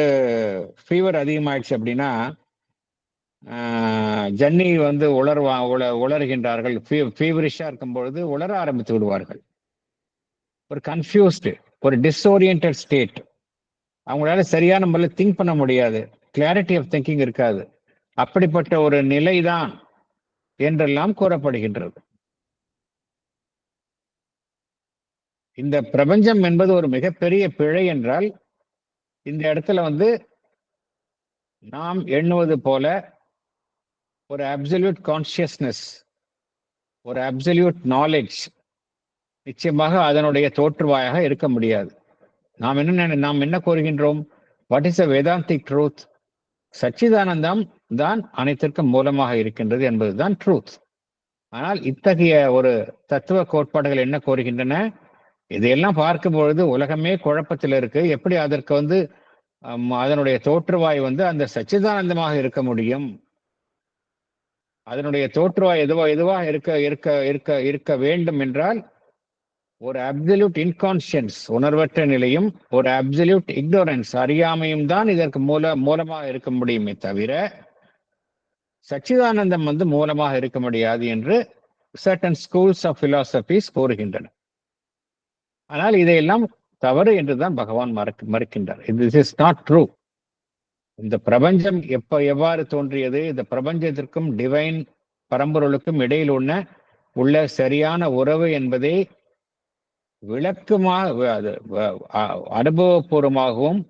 ஃபீவர் அதிகமாயிடுச்சு அப்படின்னா ஜன்னி உளறுகின்றார்கள். ஃபீவரிஷா இருக்கும் பொழுது உளர ஆரம்பித்து விடுவார்கள். ஒரு கன்ஃபியூஸ்டு, ஒரு டிஸ்ஓரியன்டட் ஸ்டேட். அவங்களால சரியான முறையில் திங்க் பண்ண முடியாது, கிளாரிட்டி ஆஃப் திங்கிங் இருக்காது. அப்படிப்பட்ட ஒரு நிலைதான் என்றெல்லாம் கூறப்படுகின்றது. இந்த பிரபஞ்சம் என்பது ஒரு மிகப்பெரிய பிழை என்றால் இந்த இடத்துல வந்து நாம் எண்ணுவது போல ஒரு அப்சல்யூட் கான்சியஸ்னஸ், ஒரு அப்சல்யூட் நாலேஜ் நிச்சயமாக அதனுடைய தோற்றுவாயாக இருக்க முடியாது. நாம் என்ன கோருகின்றோம்? What is a Vedantic truth? சச்சிதானந்தம் தான் அனைத்திற்கும் மூலமாக இருக்கின்றது என்பதுதான் ட்ரூத். ஆனால் இத்தகைய ஒரு தத்துவ கோட்பாடுகள் என்ன கோருகின்றன? இதையெல்லாம் பார்க்கும் பொழுது உலகமே குழப்பத்தில் இருக்கு. எப்படி அதற்கு வந்து அதனுடைய தோற்றுவாய் வந்து அந்த சச்சிதானந்தமாக இருக்க முடியும்? அதனுடைய தோற்றுவாய் எதுவா இருக்க வேண்டும் என்றால் ஒரு அப்சல்யூட் இன்கான்சியன்ஸ், உணர்வற்ற நிலையும், ஒரு அப்சல்யூட் இக்னோரன்ஸ், அறியாமையும் தான் இதற்கு மூலமாக இருக்க முடியுமே தவிர சச்சிதானந்தம் வந்து மூலமாக இருக்க முடியாது என்று சர்டன் ஸ்கூல்ஸ் ஆஃப் பிலாசபிஸ் கூறுகின்றன. ஆனால் இதையெல்லாம் தவறு என்றுதான் பகவான் மறுக்கின்றார். This is not true. இந்த பிரபஞ்சம் எவ்வாறு தோன்றியது, இந்த பிரபஞ்சத்திற்கும் டிவைன் பரம்பொருளுக்கும் இடையில் உள்ள சரியான உறவு என்பதை அனுபவபூர்வமாகவும்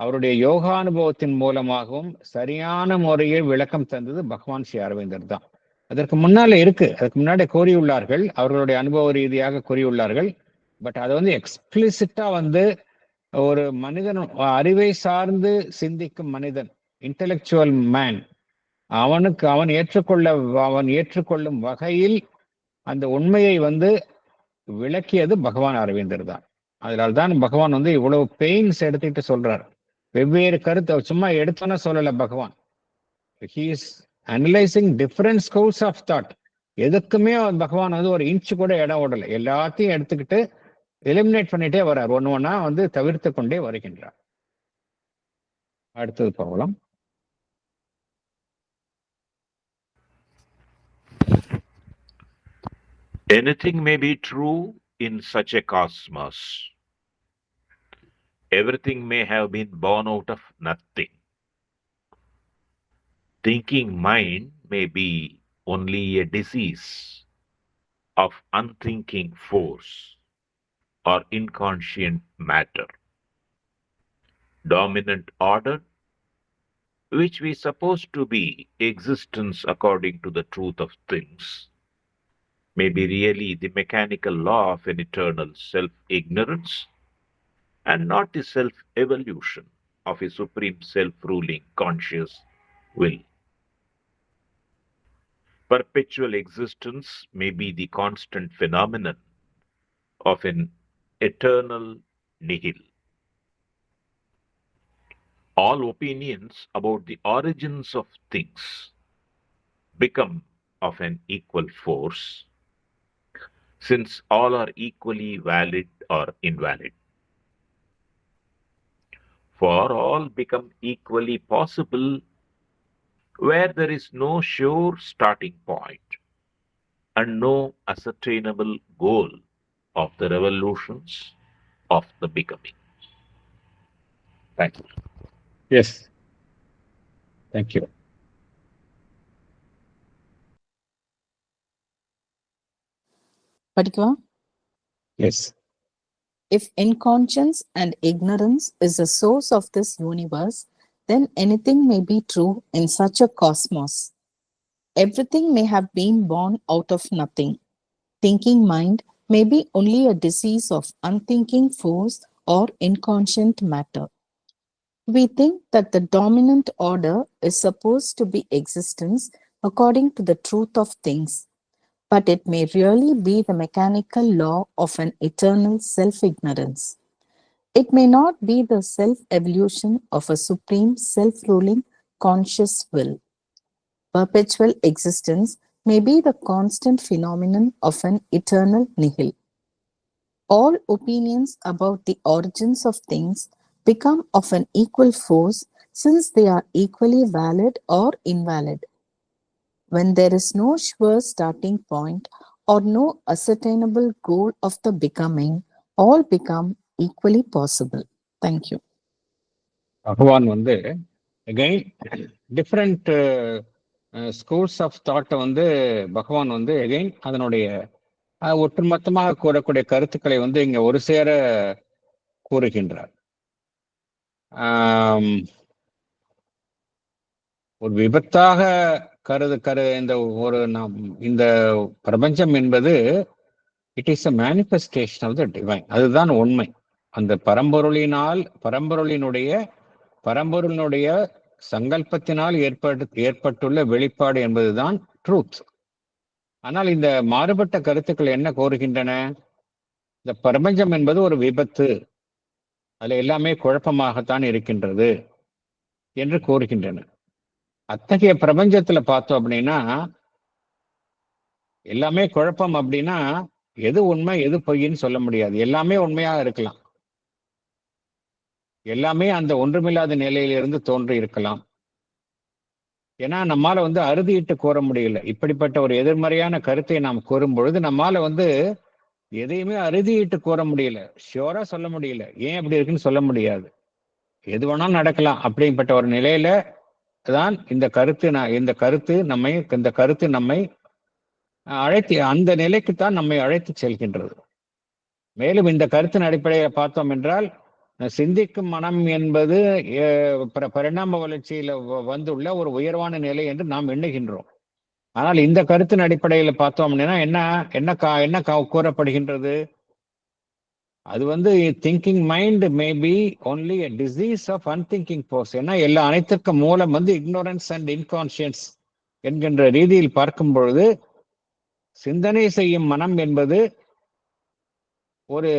அவருடைய யோகானுபவத்தின் மூலமாகவும் சரியான முறையில் விளக்கம் தந்தது பகவான் ஸ்ரீ அரவிந்தர் தான். அதற்கு முன்னால இருக்கு, அதுக்கு முன்னாடி கூறியுள்ளார்கள், அவர்களுடைய அனுபவ ரீதியாக கூறியுள்ளார்கள். பட் அதை வந்து எக்ஸ்பிளிசிட்டா வந்து ஒரு மனிதன், அறிவை சார்ந்து சிந்திக்கும் மனிதன், இன்டெலெக்சுவல் மேன், அவன் ஏற்றுக்கொள்ளும் வகையில் அந்த உண்மையை வந்து விளக்கியது பகவான் அரவிந்தர் தான். அதனால்தான் பகவான் வந்து இவ்வளவு பெயின்ஸ் எடுத்துட்டு சொல்றார். வெவ்வேறு கருத்தை சும்மா எடுத்தோன்னு சொல்லல பகவான். He is analyzing different schools of thought. எதுக்குமே பகவான் வந்து ஒரு இன்ச்சு கூட இடம் விடலை. எல்லாத்தையும் எடுத்துக்கிட்டு எலிமினேட் பண்ணிட்டே வர்றார். ஒண்ணா வந்து தவிர்த்து கொண்டே வருகின்றார். அடுத்தது போகலாம். Anything may be true in such a cosmos. Everything may have been born out of nothing. Thinking mind may be only a disease of unthinking force or inconscient matter. Dominant order, which we suppose to be existence according to the truth of things, may be really the mechanical law of an eternal self-ignorance and not the self-evolution of a supreme self-ruling conscious will. Perpetual existence may be the constant phenomenon of an eternal nihil. All opinions about the origins of things become of an equal force, since all are equally valid or invalid. For all become equally possible where there is no sure starting point and no ascertainable goal of the revolutions of the becoming. Thank you. Yes. Thank you. படிக்கவா? Yes. If inconscience and ignorance is the source of this universe, then anything may be true in such a cosmos. Everything may have been born out of nothing. Thinking mind may be only a disease of unthinking force or inconscient matter. We think that the dominant order is supposed to be existence according to the truth of things, but it may really be the mechanical law of an eternal self-ignorance. It may not be the self-evolution of a supreme self-ruling conscious will. Perpetual existence may be the constant phenomenon of an eternal nihil. All opinions about the origins of things become of an equal force, since they are equally valid or invalid. When there is no sure starting point or no ascertainable goal of the becoming, all become equally possible. Thank you. பகவான் வந்து again different schools of thought வந்து பகவான் வந்து again அதனுடைய ஒட்டுமொத்தமாக கூறக்கூடிய கருத்துக்களை வந்து இங்க ஒரு சேர கூறுகின்றார். ஒரு விபத்தாக இந்த பிரபஞ்சம் என்பது it is a manifestation of the divine. அதுதான் உண்மை. அந்த பரம்பொருளினுடைய சங்கல்பத்தினால் ஏற்பட்டுள்ள வெளிப்பாடு என்பதுதான் ட்ரூத். ஆனால் இந்த மாறுபட்ட கருத்துக்கள் என்ன கோருகின்றன? இந்த பிரபஞ்சம் என்பது ஒரு விபத்து, அதுல எல்லாமே குழப்பமாகத்தான் இருக்கின்றது என்று கூறுகின்றன. அத்தகைய பிரபஞ்சத்துல பார்த்தோம் அப்படின்னா எல்லாமே குழப்பம் அப்படின்னா எது உண்மை எது பொய்ன்னு சொல்ல முடியாது. எல்லாமே உண்மையாக இருக்கலாம், எல்லாமே அந்த ஒன்றுமில்லாத நிலையிலிருந்து தோன்றி இருக்கலாம். ஏன்னா நம்மால அறுதியிட்டு கூற முடியல. இப்படிப்பட்ட ஒரு எதிர்மறையான கருத்தை நாம் கூறும் பொழுது நம்மால எதையுமே அறுதியிட்டு கூற முடியல, ஷியோரா சொல்ல முடியல. ஏன் அப்படி இருக்குன்னு சொல்ல முடியாது. எது வேணாலும் நடக்கலாம். அப்படிப்பட்ட ஒரு நிலையில தான் இந்த கருத்து நம்மை அழைத்து அந்த நிலைக்குத்தான் நம்மை அழைத்து செல்கின்றது. மேலும் இந்த கருத்தின் அடிப்படையில் பார்த்தோம் என்றால் சிந்திக்கும் மனம் என்பது பரிணாம வளர்ச்சியில வந்துள்ள ஒரு உயர்வான நிலை என்று நாம் எண்ணுகின்றோம். ஆனால் இந்த கருத்தின் அடிப்படையில் பார்த்தோம் அப்படின்னா என்ன கூறப்படுகின்றது? அது thinking mind may be only a disease of unthinking force. ஏன்னா அனைத்திற்கும் மூலம் ignorance and inconscience என்கின்ற ரீதியில் பார்க்கும் பொழுது சிந்தனை செய்யும் மனம் என்பது ஒரு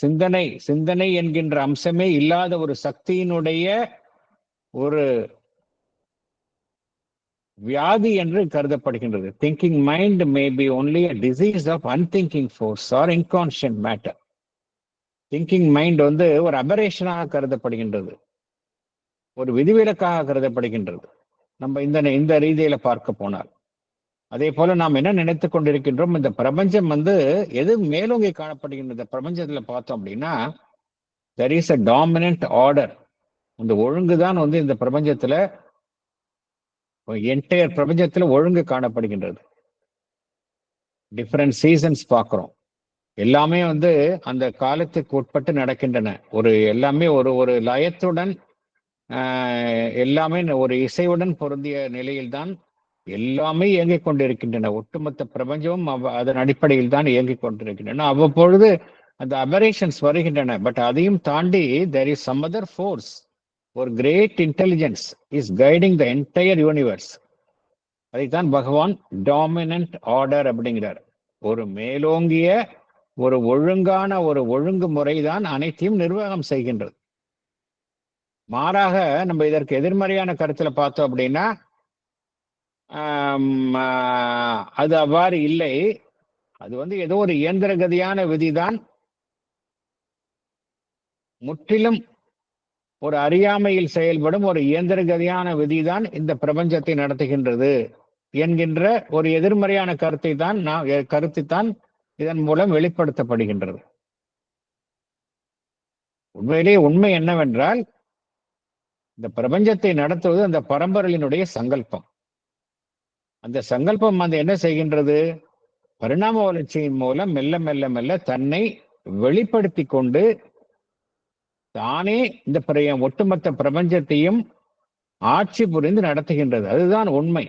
சிந்தனை என்கின்ற அம்சமே இல்லாத ஒரு சக்தியினுடைய ஒரு வியாதி என்று கருதப்படுகின்றது. Thinking mind may be only a disease of unthinking force or inconscient matter. Thinking mind ஒரு அபரேஷனாக கருதப்படுகின்றது, ஒரு விதிவிலக்காக கருதப்படுகின்றது நம்ம இந்த ரீதியில பார்க்க போனால். அதே போல நாம் என்ன நினைத்துக் கொண்டிருக்கின்றோம்? இந்த பிரபஞ்சம் எது மேலோங்கி காணப்படுகின்றது? இந்த பிரபஞ்சத்துல பார்த்தோம் அப்படின்னா there is a dominant order. இந்த ஒழுங்குதான் இந்த பிரபஞ்சத்துல என்டையர் பிரபஞ்சத்துல ஒழுங்கு காணப்படுகின்றது. டிஃபரண்ட் சீசன்ஸ் பார்க்கிறோம். எல்லாமே அந்த காலத்துக்கு உட்பட்டு நடக்கின்றன. எல்லாமே ஒரு லயத்துடன் எல்லாமே ஒரு இசையுடன் பொருந்திய நிலையில்தான் எல்லாமே இயங்கிக் கொண்டிருக்கின்றன. ஒட்டுமொத்த பிரபஞ்சமும் அதன் அடிப்படையில் தான் இயங்கிக் கொண்டிருக்கின்றன. அவ்வப்பொழுது அந்த அபரேஷன்ஸ் வருகின்றன. பட் அதையும் தாண்டி there is some other force, ஒரு great intelligence is guiding the entire universe. அதைத்தான் பகவான் டாமினன்ட் ஆர்டர் அப்படிங்கிறார். ஒரு மேலோங்கிய ஒரு ஒழுங்கான ஒரு ஒழுங்கு முறைதான் அனைத்தையும் நிர்வாகம் செய்கின்றது. மாறாக நம்ம இதற்கு எதிர்மறையான கருத்துல பார்த்தோம் அப்படின்னா அது அவ்வாறு இல்லை. அது ஏதோ ஒரு இயந்திரகதியான விதிதான், முற்றிலும் ஒரு அறியாமையில் செயல்படும் ஒரு இயந்திரகதியான விதிதான் இந்த பிரபஞ்சத்தை நடத்துகின்றது என்கின்ற ஒரு எதிர்மறையான கருத்தைத்தான் இதன் மூலம் வெளிப்படுத்தப்படுகின்றது. உண்மையிலேயே உண்மை என்னவென்றால் இந்த பிரபஞ்சத்தை நடத்துவது அந்த பரம்பொருளினுடைய சங்கல்பம். அந்த சங்கல்பம் என்ன செய்கின்றது? பரிணாம வளர்ச்சியின் மூலம் மெல்ல மெல்ல மெல்ல தன்னை வெளிப்படுத்தி கொண்டு தானே இந்த ஒட்டுமொத்த பிரபஞ்சத்தையும் ஆட்சி புரிந்து நடத்துகின்றது. அதுதான் உண்மை.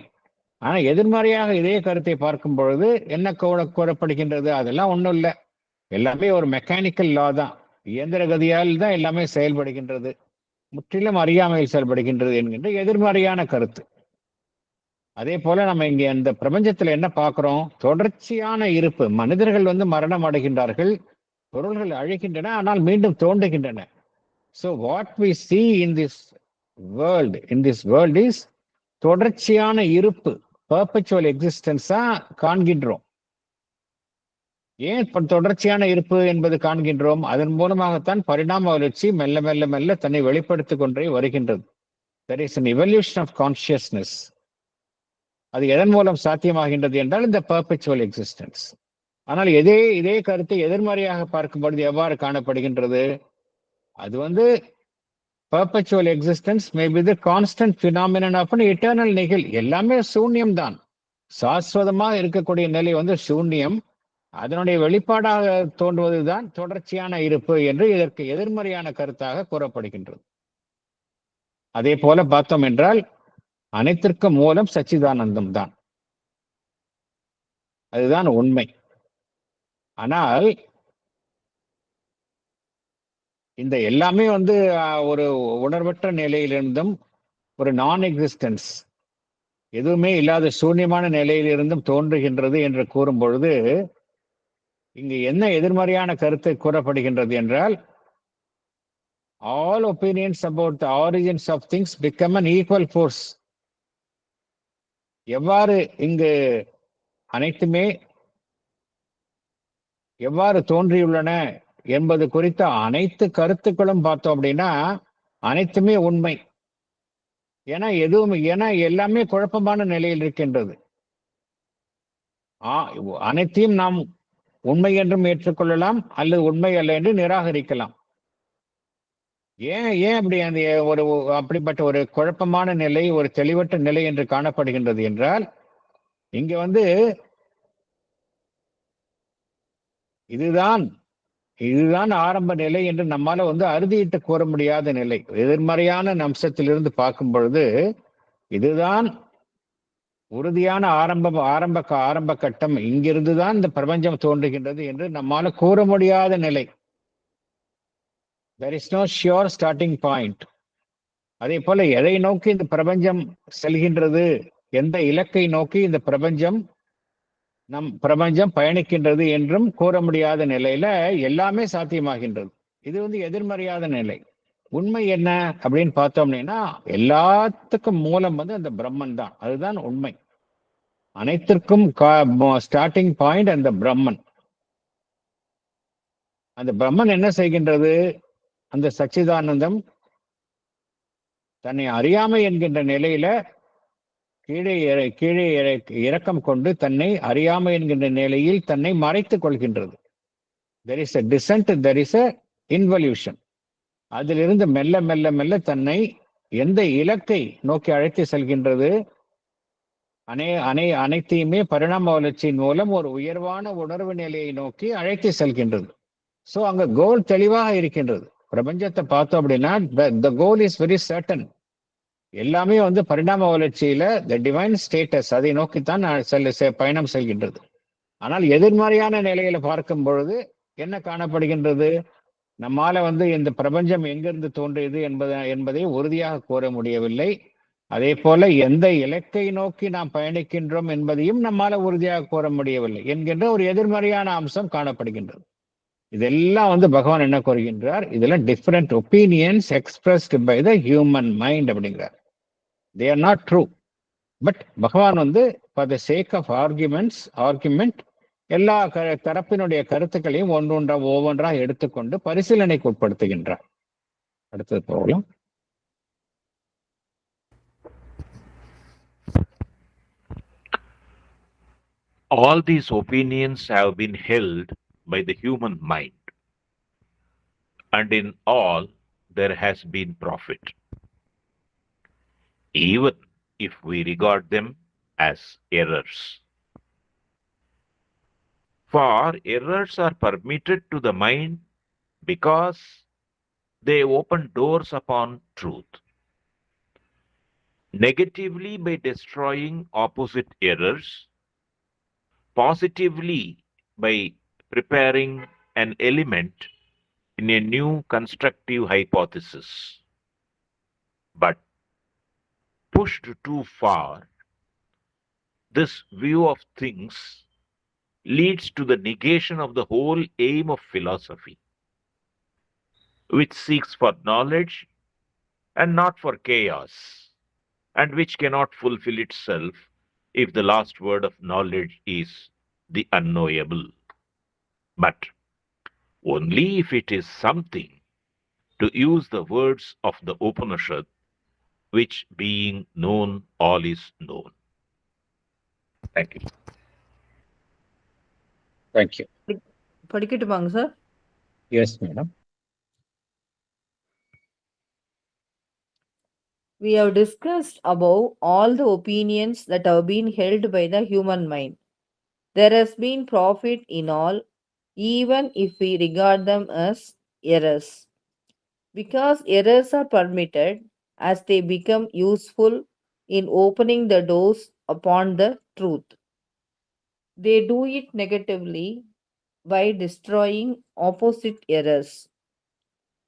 ஆனா எதிர்மறையாக இதே கருத்தை பார்க்கும் பொழுது என்ன கூறப்படுகின்றது? அதெல்லாம் ஒண்ணும் இல்லை, எல்லாமே ஒரு மெக்கானிக்கல் லா தான், இயந்திர கதியால் தான் எல்லாமே செயல்படுகின்றது, முற்றிலும் அறியாமையில் செயல்படுகின்றது என்கின்ற எதிர்மறையான கருத்து. அதே போல நம்ம இங்க இந்த பிரபஞ்சத்துல என்ன பார்க்கிறோம்? தொடர்ச்சியான இருப்பு. மனிதர்கள் மரணம் அடைகின்றார்கள், பொருள்கள் அழிக்கின்றன, ஆனால் மீண்டும் தோன்றுகின்றன. So what we see in this world is தொடர்ச்சியான இருப்பு, perpetual existence காண்கின்றோம். ஏன் தொடர்ச்சியான இருப்பு என்பது காண்கின்றோம்? அதன் மூலமாகத்தான் பரிணாம வளர்ச்சி மெல்ல மெல்ல மெல்ல தன்னை வெளிப்படுத்திக் கொண்டே வருகின்றது. There is an evolution of consciousness. அது எதன் மூலம் சாத்தியமாகின்றது என்றால் இந்த perpetual existence. ஆனால் இதே கருத்தை எதிர்மறையாக பார்க்கும்பொழுது எவ்வாறு காணப்படுகின்றது? அது perpetual existence may be the constant phenomenon of an eternal nihil. எல்லாமே சூன்யம் தான், சாஸ்வதமாக இருக்கக்கூடிய நிலை சூன்யம். அதனுடைய வெளிப்பாடாக தோன்றுவதுதான் தொடர்ச்சியான இருப்பு என்று இதற்கு எதிர்மறையான கருத்தாக கூறப்படுகின்றது. அதே போல பார்த்தோம் என்றால் அனைத்திற்கும் மூலம் சச்சிதானந்தம் தான், அதுதான் உண்மை. ஆனால் இந்த எல்லாமே ஒரு உணர்வற்ற நிலையிலிருந்தும் ஒரு நான் எக்ஸிஸ்டன்ஸ், எதுவுமே இல்லாத சூன்யமான நிலையிலிருந்தும் தோன்றுகின்றது என்று கூறும் பொழுது இங்கு என்ன எதிர்மறையான கருத்து கூறப்படுகின்றது என்றால், all opinions about the origins of things become an equal force. எவ்வாறு இங்கு அனைத்துமே எவ்வாறு தோன்றியுள்ளன என்பது குறித்த அனைத்து கருத்துக்களும் பார்த்தோம் அப்படின்னா அனைத்துமே உண்மை. ஏன்னா எல்லாமே குழப்பமான நிலையில் இருக்கின்றது. அனைத்தையும் நாம் உண்மை என்றும் ஏற்றுக்கொள்ளலாம், அல்லது உண்மை அல்ல என்று நிராகரிக்கலாம். ஏன் அப்படி அந்த அப்படிப்பட்ட ஒரு குழப்பமான நிலை, ஒரு தெளிவற்ற நிலை என்று காணப்படுகின்றது என்றால், இங்க இதுதான் ஆரம்ப நிலை என்று நம்மால அறுதியிட்டு கூற முடியாத நிலை. எதிர்மறையான அம்சத்திலிருந்து பார்க்கும் பொழுது இதுதான் உறுதியான ஆரம்ப கட்டம், இங்கிருந்துதான் இந்த பிரபஞ்சம் தோன்றுகின்றது என்று நம்மால கூற முடியாத நிலை. There is no sure starting point. அதே போல எதை நோக்கி இந்த பிரபஞ்சம் செல்கின்றது, எந்த இலக்கை நோக்கி இந்த பிரபஞ்சம் பயணிக்கின்றது என்றும் கூற முடியாத நிலையில எல்லாமே சாத்தியமாகின்றது. இது எதிர்மறையாத நிலை. உண்மை என்ன அப்படின்னு பார்த்தோம்னா, எல்லாத்துக்கும் மூலம் அந்த பிரம்மன் தான், அதுதான் உண்மை. அனைத்திற்கும் ஸ்டார்டிங் பாயிண்ட் அந்த பிரம்மன். அந்த பிரம்மன் என்ன செய்கின்றது? அந்த சச்சிதானந்தம் தன்னை அறியாமை என்கின்ற நிலையில கீழே இறக்கம் கொண்டு தன்னை அறியாமை என்கின்ற நிலையில் தன்னை மறைத்துக் கொள்கின்றது. there is a descent, there is a involution. அதிலிருந்து மெல்ல மெல்ல மெல்ல தன்னை எந்த இலக்கை நோக்கி அழைத்து செல்கின்றது? அனைத்தையுமே பரிணாம வளர்ச்சியின் மூலம் ஒரு உயர்வான உணர்வு நிலையை நோக்கி அழைத்து செல்கின்றது. சோ அங்க கோல் தெளிவாக இருக்கின்றது. பிரபஞ்சத்தை பார்த்தோம் அப்படின்னா the goal is very certain. எல்லாமே பரிணாம வளர்ச்சியில the divine status அதை நோக்கித்தான் பயணம் செல்கின்றது. ஆனால் எதிர்மறையான நிலையில பார்க்கும் பொழுது என்ன காணப்படுகின்றது? நம்மால இந்த பிரபஞ்சம் எங்கிருந்து தோன்றியது என்பதை உறுதியாக கூற முடியவில்லை. அதே போல எந்த இலக்கை நோக்கி நாம் பயணிக்கின்றோம் என்பதையும் நம்மால உறுதியாக கூற முடியவில்லை என்கின்ற ஒரு எதிர்மறையான அம்சம் காணப்படுகின்றது. இதெல்லாம் பகவான் என்ன கூறுகின்றார்? இதெல்லாம் different opinions expressed by the human mind அப்படிங்கிறார். they are not true. But Bhagavan for the sake of argument எல்லா தரப்பினுடைய கருத்துக்களையும் ஒவ்வொன்றாக எடுத்துக்கொண்டு பரிசீலனைக்கு உட்படுத்துகின்றார். அடுத்தது போகலாம். All these opinions have been held by the human mind, and in all there has been profit, even if we regard them as errors. For errors are permitted to the mind because they open doors upon truth. Negatively by destroying opposite errors, positively by preparing an element in a new constructive hypothesis. But pushed too far, this view of things leads to the negation of the whole aim of philosophy, which seeks for knowledge and not for chaos, and which cannot fulfill itself if the last word of knowledge is the unknowable, but only if it is something, to use the words of the Upanishad, which being known, all is known. Thank you. Thank you. படிக்கட்டுமாங்க sir? Yes, madam. We have discussed above all the opinions that have been held by the human mind. There has been profit in all, even if we regard them as errors. Because errors are permitted as they become useful in opening the doors upon the truth. They do it negatively by destroying opposite errors.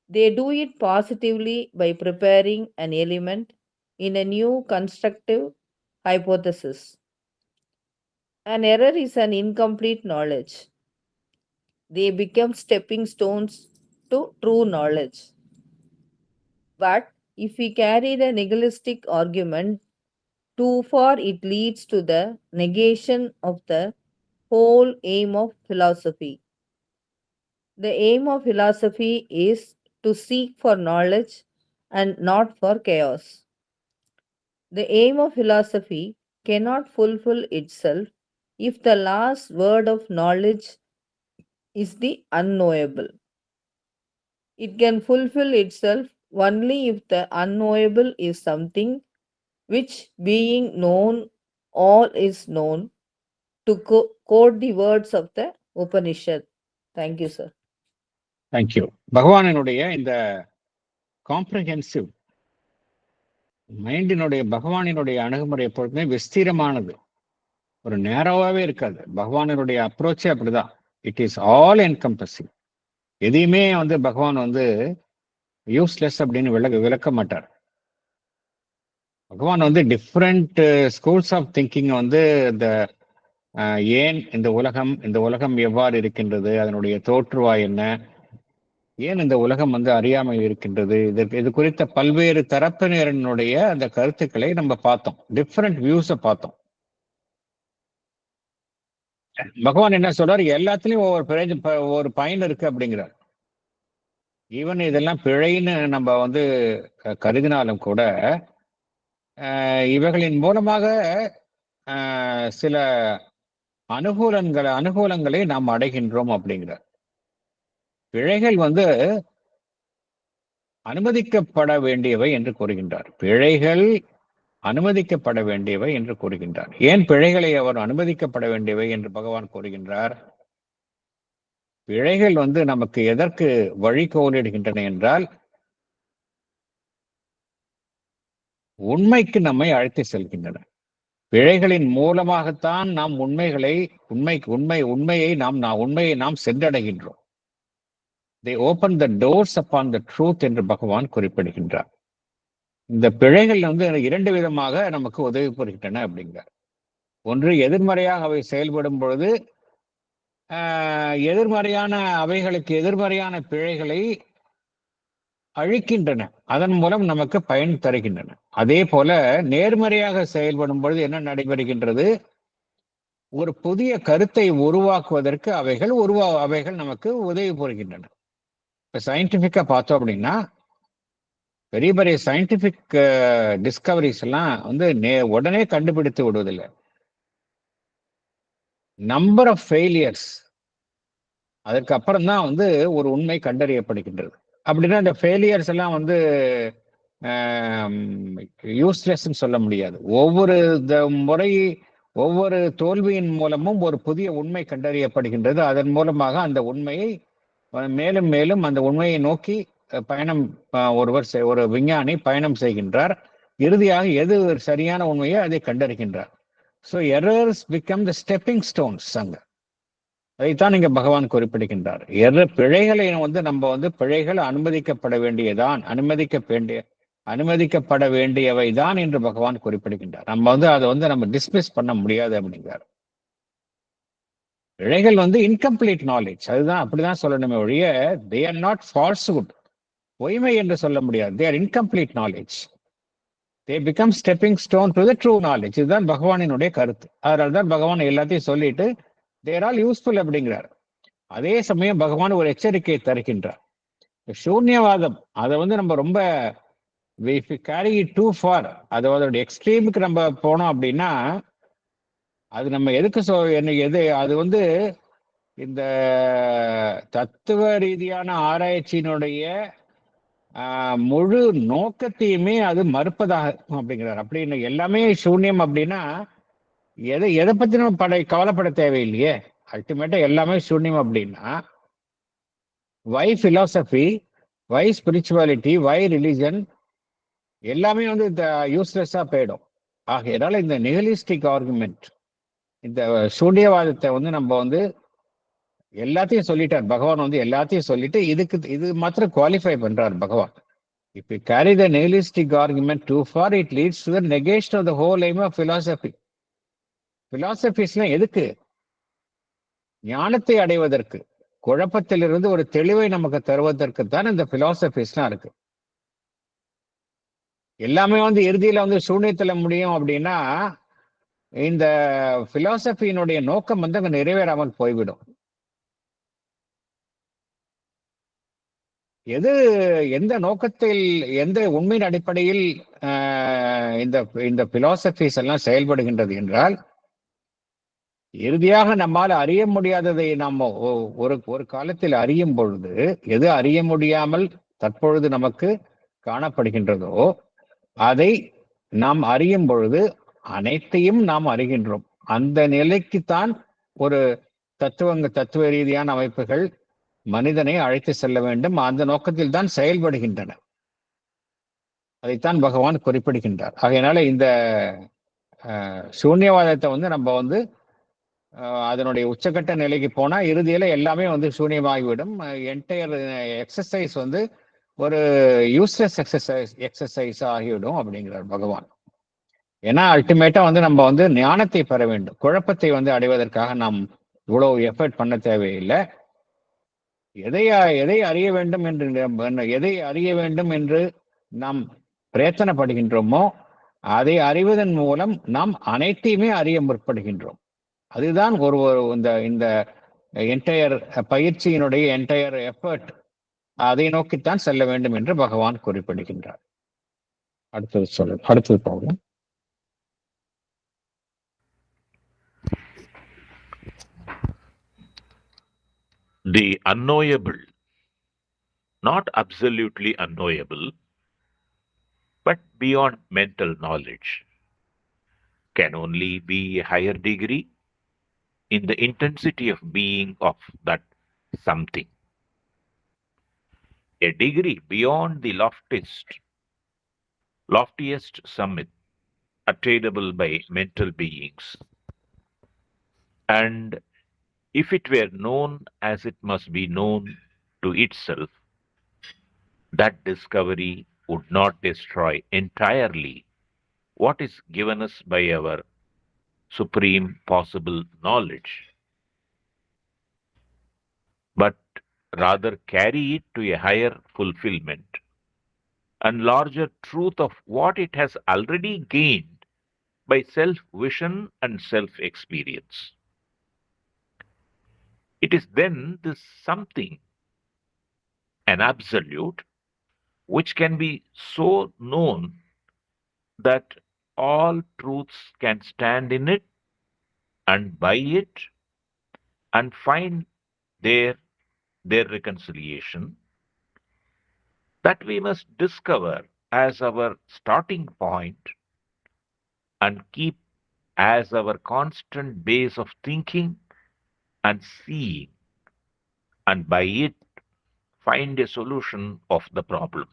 They do it positively by preparing an element in a new constructive hypothesis. An error is an incomplete knowledge. They become stepping stones to true knowledge. But if we carry the nihilistic argument too far, it leads to the negation of the whole aim of philosophy. The aim of philosophy is to seek for knowledge and not for chaos. The aim of philosophy cannot fulfill itself if the last word of knowledge is the unknowable. It can fulfill itself only if the unknowable is something which, being known, all is known, to quote the words of the Upanishad. Thank you, sir. Thank you. பகவானினுடைய இந்த comprehensive மைண்டினுடைய பகவானினுடைய அணுகுமுறை எப்பொழுதுமே விஸ்தீரமானது, ஒரு நேரோவாகவே இருக்காது. பகவானினுடைய அப்ரோச்சே அப்படிதான். It is all encompassing. எதையுமே பகவான் யூஸ்லெஸ் அப்படின்னு விளக்க மாட்டார். பகவான் டிஃப்ரெண்ட் ஸ்கூல்ஸ் ஆஃப் திங்கிங் இந்த ஏன் இந்த உலகம் எவ்வாறு இருக்கின்றது, அதனுடைய தோற்றுவாய் என்ன, ஏன் இந்த உலகம் அறியாமல் இருக்கின்றது, இது குறித்த பல்வேறு தரப்பினருடைய அந்த கருத்துக்களை நம்ம பார்த்தோம். டிஃப்ரெண்ட் வியூஸை பார்த்தோம். பகவான் என்ன சொல்றாரு, எல்லாத்துலயும் ஒவ்வொரு பயன் இருக்கு அப்படிங்கிறார். ஈவன் இதெல்லாம் பிழைன்னு நம்ம கருதினாலும் கூட இவைகளின் மூலமாக சில அனுகூலங்களை நாம் அடைகின்றோம் அப்படிங்கிறார். பிழைகள் அனுமதிக்கப்பட வேண்டியவை என்று கூறுகின்றார். பிழைகள் அனுமதிக்கப்பட வேண்டியவை என்று கூறுகின்றார். ஏன் பிழைகளை அவர் அனுமதிக்கப்பட வேண்டியவை என்று பகவான் கூறுகின்றார்? பிழைகள் நமக்கு எதற்கு வழிகோலிடுகின்றன என்றால், உண்மைக்கு நம்மை அழைத்து செல்கின்றன. பிழைகளின் மூலமாகத்தான் நாம் உண்மையை நாம் சென்றடைகின்றோம். They open the doors upon the truth என்று பகவான் குறிப்பிடுகின்றார். இந்த பிழைகள் இரண்டு விதமாக நமக்கு உதவி புரிகின்றன அப்படிங்கிறார். ஒன்று, எதிர்மறையாக அவை செயல்படும் பொழுது அவைகளுக்கு எதிர்மறையான பிழைகளை அழிக்கின்றன, அதன் மூலம் நமக்கு பயன் தருகின்றன. அதே போல நேர்மறையாக செயல்படும் பொழுது என்ன நடைபெறுகின்றது? ஒரு புதிய கருத்தை உருவாக்குவதற்கு அவைகள் நமக்கு உதவி புரிகின்றன. இப்ப சயின்டிபிக்கா பார்த்தோம் அப்படின்னா, பெரிய பெரிய சயின்டிபிக் டிஸ்கவரிஸ் எல்லாம் உடனே கண்டுபிடித்து விடுவதில்லை. நம்பர் ஆஃப் ஃபெயிலியர்ஸ், அதற்கு அப்புறம் தான் ஒரு உண்மை கண்டறியப்படுகின்றது. அப்படின்னா இந்த ஃபெயிலியர்ஸ் எல்லாம் யூஸ்லெஸ்ன்னு சொல்ல முடியாது. ஒவ்வொரு தோல்வியின் மூலமும் ஒரு புதிய உண்மை கண்டறியப்படுகின்றது. அதன் மூலமாக அந்த உண்மையை மேலும் மேலும் அந்த உண்மையை நோக்கி பயணம் ஒரு விஞ்ஞானி பயணம் செய்கின்றார். இறுதியாக எது சரியான உண்மையோ அதை கண்டறிகின்றார். So errors become the stepping stones. அதைத்தான் இங்க பகவான் குறிப்பிடுகின்றார். பிழைகளை நம்ம பிழைகள் அனுமதிக்கப்பட வேண்டியவைதான் என்று பகவான் குறிப்பிடுகின்றார். நம்ம அதை நம்ம டிஸ்மிஸ் பண்ண முடியாது அப்படிங்கிறார். பிழைகள் இன்கம்ப்ளீட் நாலேஜ், அதுதான் அப்படிதான் சொல்லணுமே ஒழிய they are not falsehood, பொய்மை என்று சொல்ல முடியாது. they are incomplete knowledge. they become stepping stone to the true knowledge. இதுதான் பகவானினுடைய கருத்து. அதனால்தான் பகவான் எல்லாத்தையும் சொல்லிட்டு they are all useful அப்படிங்கிறார். அதே சமயம் பகவான் ஒரு எச்சரிக்கையை தருகின்றார். சூன்யவாதம் அதை நம்ம ரொம்ப if we carry it too far, அதோட எக்ஸ்ட்ரீமுக்கு நம்ம போனோம் அப்படின்னா அது நம்ம எதுக்கு அது இந்த தத்துவ ரீதியான ஆராய்ச்சியினுடைய முழு நோக்கத்தையுமே அது மறுப்பதாக அப்படிங்கிறார். அப்படின்னு எல்லாமே சூன்யம் அப்படின்னா எதை பத்தி நம்ம கவலைப்பட தேவையில்லையே. அல்டிமேட்டா எல்லாமே சூன்யம் அப்படின்னா வை பிலாசபி, வை ஸ்பிரிச்சுவாலிட்டி, வை ரிலிஜன் எல்லாமே யூஸ்லெஸ்ஸா போயிடும். ஆகையால இந்த நிகலிஸ்டிக் ஆர்குமெண்ட், இந்த சூன்யவாதத்தை நம்ம எல்லாத்தையும் சொல்லிட்டார் பகவான். எல்லாத்தையும் சொல்லிட்டு இது மாத்திரம் குவாலிஃபை பண்றார் பகவான். If you carry the nihilistic argument too far, it leads to the negation of the whole aim of philosophy. Philosophies-லாம் எதுக்கு? ஞானத்தை அடைவதற்கு, குழப்பத்திலிருந்து ஒரு தெளிவை நமக்கு தருவதற்கு தான் இந்த பிலாசபிஸ்லாம் இருக்கு. எல்லாமே இறுதியில சூன்யத்துல முடியும் அப்படின்னா இந்த பிலாசபியினுடைய நோக்கம் அங்க நிறைவேறாமல் போய்விடும். எந்த நோக்கத்தில், எந்த உண்மையின் அடிப்படையில் இந்த பிலாசபிஸ் எல்லாம் செயல்படுகின்றது என்றால், இறுதியாக நம்மால் அறிய முடியாததை நாம் ஒரு காலத்தில் அறியும் பொழுது, எது அறிய முடியாமல் தற்பொழுது நமக்கு காணப்படுகின்றதோ அதை நாம் அறியும் பொழுது அனைத்தையும் நாம் அறிகின்றோம். அந்த நிலைக்குத்தான் ஒரு தத்துவ ரீதியான அமைப்புகள் மனிதனை அழைத்து செல்ல வேண்டும். அந்த நோக்கத்தில் தான் செயல்படுகின்றன. அதைத்தான் பகவான் குறிப்பிடுகின்றார். ஆகையினால இந்த சூன்யவாதத்தை நம்ம அதனுடைய உச்சகட்ட நிலைக்கு போனா இறுதியில எல்லாமே சூன்யமாகிவிடும். என்டையர் எக்ஸசைஸ் ஒரு யூஸ்லெஸ் எக்ஸசைஸ் ஆகிவிடும் அப்படிங்கிறார் பகவான். ஏன்னா அல்டிமேட்டா நம்ம ஞானத்தை பெற வேண்டும். குழப்பத்தை அடைவதற்காக நாம் இவ்வளவு எஃபர்ட் பண்ண தேவையில்லை. எதை அறிய வேண்டும் என்று நாம் பிரயத்தனப்படுகின்றோமோ அதை அறிவதன் மூலம் நாம் அனைத்தையுமே அறிய முற்படுகின்றோம். அதுதான் இந்த என்டையர் பயிற்சியினுடைய என்டையர் எஃபர்ட். அதை நோக்கித்தான் செல்ல வேண்டும் என்று பகவான் குறிப்பிடுகின்றார். அடுத்தது போகலாம். The unknowable, not absolutely unknowable, but beyond mental knowledge, can only be a higher degree in the intensity of being of that something. A degree beyond the loftiest summit attainable by mental beings. And if it were known as it must be known to itself, that discovery would not destroy entirely what is given us by our supreme possible knowledge, but rather carry it to a higher fulfillment and larger truth of what it has already gained by self-vision and self-experience. It is then this something, an absolute, which can be so known that all truths can stand in it and by it and find their reconciliation, that we must discover as our starting point and keep as our constant base of thinking and seeing, and by it find a solution of the problem.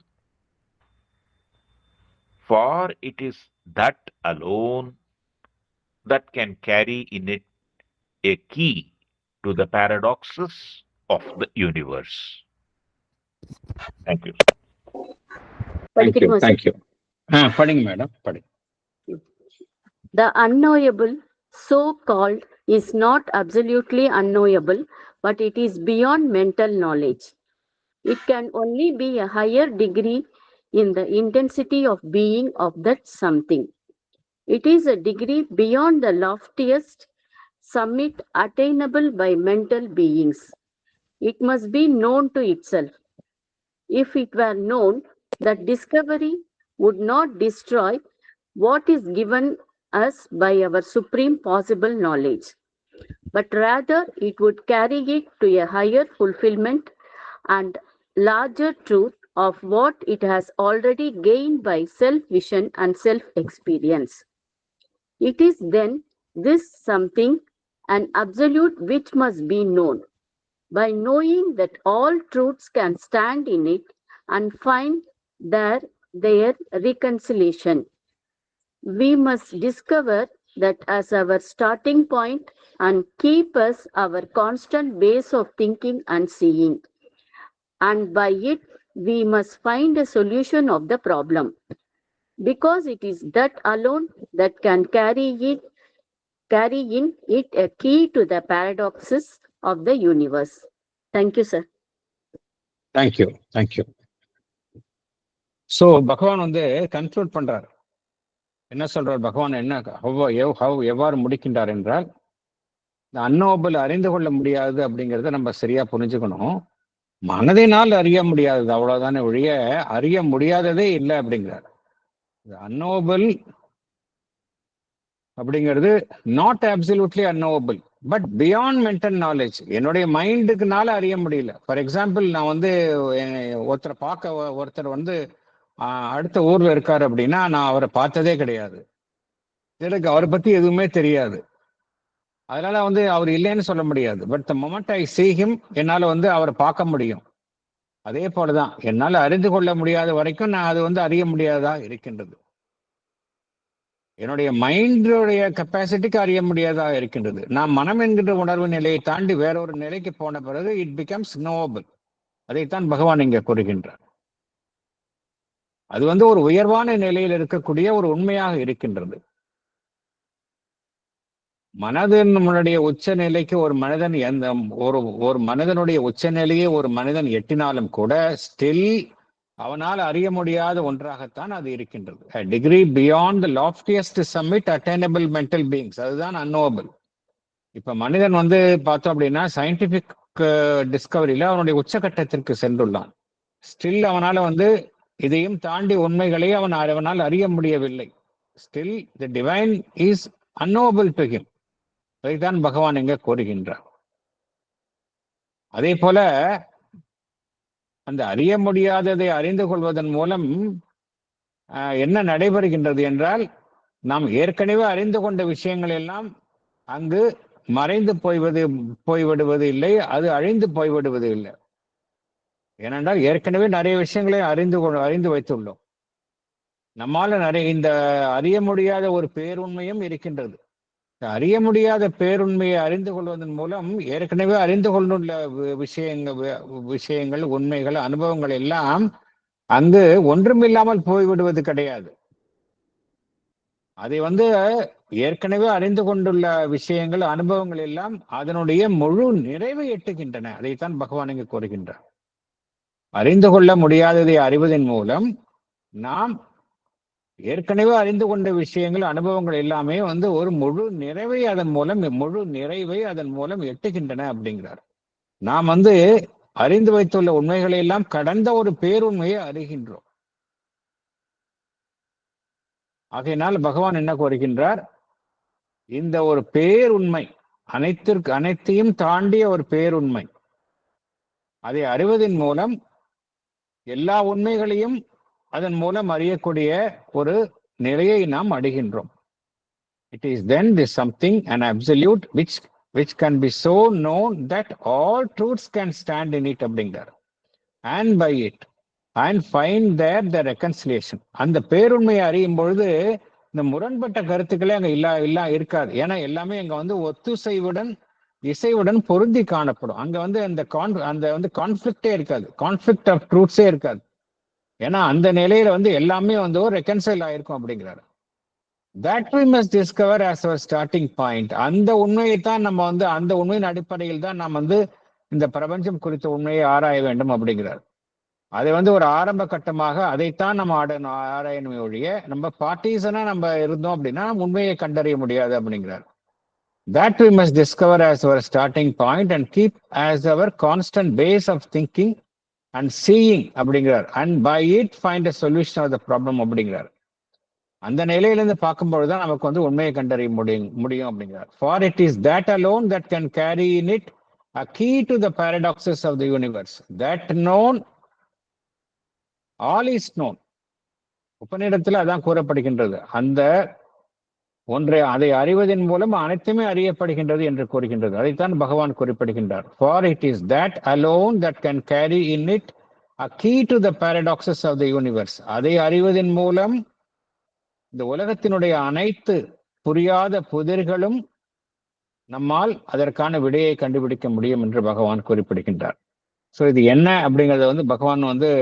For it is that alone that can carry in it a key to the paradoxes of the universe. Thank you. Thank you. Pading, madam. Pading. The unknowable, so called, is not absolutely unknowable, but it is beyond mental knowledge. It can only be a higher degree in the intensity of being of that something. It is a degree beyond the loftiest summit attainable by mental beings. It must be known to itself. If it were known, that discovery would not destroy what is given us by our supreme possible knowledge, but rather it would carry it to a higher fulfillment and larger truth of what it has already gained by self-vision and self-experience. It is then this something, an absolute which must be known. By knowing that all truths can stand in it and find their reconciliation, we must discover that as our starting point and keep us our constant base of thinking and seeing. And by it, we must find a solution of the problem, because it is that alone that can carry in it a key to the paradoxes of the universe. Thank you, sir. Thank you. So பகவான் வந்து conclude பண்றார். என்ன சொல்றார் பகவான்? என்ன எவ்வாறு முடிக்கின்றார் என்றால், இந்த அன்னோபல் அறிந்து கொள்ள முடியாது அப்படிங்கிறத நம்ம சரியா புரிஞ்சுக்கணும். மனதினால் அறிய முடியாதது, அவ்வளவுதானே ஒழிய அறிய முடியாததே இல்லை அப்படிங்கிறார். அன்னோபல் அப்படிங்கிறது not absolutely unknowable, but beyond mental knowledge. என்னுடைய மைண்டுக்குனால அறிய முடியல. ஃபார் எக்ஸாம்பிள், நான் வந்து ஒருத்தர் வந்து அடுத்த ஊர்ல இருக்காரு அப்படின்னா, நான் அவரை பார்த்ததே கிடையாது, எனக்கு அவரை பத்தி எதுவுமே தெரியாது, அதனால வந்து அவர் இல்லைன்னு சொல்ல முடியாது. But the moment I sea him, என்னால வந்து அவரை பார்க்க முடியும். அதே போலதான் என்னால அறிந்து கொள்ள முடியாத வரைக்கும் நான் அது வந்து அறிய முடியாதா இருக்கின்றது. என்னுடைய மைண்டுடைய கெப்பாசிட்டிக்கு அறிய முடியாதா இருக்கின்றது. நான் மனம் என்கின்ற உணர்வு நிலையை தாண்டி வேறொரு நிலைக்கு போன பிறகு இட் பிகம்ஸ் நோவபிள். அதைத்தான் பகவான் இங்க கூறுகின்றார். அது வந்து ஒரு உயர்வான நிலையில் இருக்கக்கூடிய ஒரு உண்மையாக இருக்கின்றது. மனதினுடைய உச்ச நிலைக்கு ஒரு மனிதன் ஒரு மனிதனுடைய உச்ச நிலையை ஒரு மனிதன் எட்டினாலும் கூட ஸ்டில் அவனால் அறிய முடியாத ஒன்றாகத்தான் அது இருக்கின்றது. Degree beyond the loftiest summit attainable mental beings, அதுதான் அன்னோவபிள். இப்ப மனிதன் வந்து பார்த்தோம் அப்படின்னா சயின்டிபிக் டிஸ்கவரியில அவனுடைய உச்சகட்டத்திற்கு சென்றுள்ளான். ஸ்டில் அவனால வந்து இதையும் தாண்டி உண்மைகளை அவனால் அறிய முடியவில்லை. Still the divine is unknowable to him. அதைத்தான் பகவான் எங்க கூறுகின்றார். அதே போல அந்த அறிய முடியாததை அறிந்து கொள்வதன் மூலம் என்ன நடைபெறுகின்றது என்றால், நாம் ஏற்கனவே அறிந்து கொண்ட விஷயங்கள் எல்லாம் அங்கு மறைந்து போய்விடுவது இல்லை, அது அழிந்து போய்விடுவது இல்லை. ஏனென்றால் ஏற்கனவே நிறைய விஷயங்களை அறிந்து வைத்துள்ளோம். நம்மால இந்த அறிய முடியாத ஒரு பேருண்மையும் இருக்கின்றது. அறிய முடியாத பேருண்மையை அறிந்து கொள்வதன் மூலம் ஏற்கனவே அறிந்து கொண்டுள்ள விஷயங்கள், உண்மைகள், அனுபவங்கள் எல்லாம் அங்கு ஒன்றுமில்லாமல் போய்விடுவது கிடையாது. அதை வந்து ஏற்கனவே அறிந்து கொண்டுள்ள விஷயங்கள், அனுபவங்கள் எல்லாம் அதனுடைய முழு நிறைவை எட்டுகின்றன. அதைத்தான் பகவான் இங்கு கூறுகின்றார். அறிந்து கொள்ள முடியாததை அறிவதன் மூலம் நாம் ஏற்கனவே அறிந்து கொண்ட விஷயங்கள், அனுபவங்கள் எல்லாமே வந்து ஒரு முழு நிறைவை அதன் மூலம் எட்டுகின்றன அப்படிங்கிறார். நாம் வந்து அறிந்து வைத்துள்ள உண்மைகளை எல்லாம் கடந்த ஒரு பேருண்மையை அறிகின்றோம். ஆகையினால் பகவான் என்ன கூறுகின்றார்? இந்த ஒரு பேருண்மை, அனைத்தையும் தாண்டிய ஒரு பேருண்மை, அதை அறிவதன் மூலம் எல்லா உண்மைகளையும் அதன் மூலம் அறியக்கூடிய ஒரு நிலையை நாம் அடைகின்றோம். It is then this something, an absolute, which can be so known that all truths can stand in it அப்படிங்கிறார். And by it and find there the reconciliation. அந்த பேருண்மையை அறியும் பொழுது இந்த முரண்பட்ட கருத்துக்களே அங்க இல்ல இருக்காது. ஏன்னா எல்லாமே அங்க வந்து இசைவுடன் பொருந்தி காணப்படும். அங்க வந்து அந்த கான்ஃபிளிக்டே இருக்காது, கான்ஃபிளிக்ட் ஆஃப் ட்ரூத்ஸே இருக்காது. ஏன்னா அந்த நிலையில வந்து எல்லாமே வந்து ஒரு ரெக்கன்சைல் ஆயிருக்கும் அப்படிங்கிறாரு. That we must discover as our starting point. அந்த உண்மையை தான் நம்ம வந்து அந்த உண்மையின் அடிப்படையில் தான் நாம் வந்து இந்த பிரபஞ்சம் குறித்த உண்மையை ஆராய வேண்டும் அப்படிங்கிறார். அதை வந்து ஒரு ஆரம்ப கட்டமாக அதைத்தான் நம்ம ஆராயணுமே ஒழிய நம்ம பார்ட்டிசனா நம்ம இருந்தோம் அப்படின்னா உண்மையை கண்டறிய முடியாது அப்படிங்கிறார். That we must discover as our starting point and keep as our constant base of thinking and seeing அப்படிங்கிறார். And by it find a solution of the problem அப்படிங்கிறார். அந்த நிலையிலிருந்து பார்க்கும்பொழுதுதான் நமக்கு வந்து உண்மையை கண்டறிய முடியும் அப்படிங்கிறார். For it is that alone that can carry in it a key to the paradoxes of the universe. That known, all is known. உபநிடத்தில் அதான் கூறப்படுகின்றது. அந்த ஒன்றை அதை அறிவதன் மூலம் அனைத்துமே அறியப்படுகின்றது என்று கூறுகின்றது. அதைத்தான் பகவான் குறிப்பிடுகின்றார். For it is that alone that can carry in it a key to the paradoxes of the universe. அதை அறிவதன் மூலம் இந்த உலகத்தினுடைய அனைத்து புரியாத புதிர்களும் நம்மால் அதற்கான விடையை கண்டுபிடிக்க முடியும் என்று பகவான் குறிப்பிடுகின்றார். ஸோ இது என்ன அப்படிங்கிறத வந்து பகவான் வந்து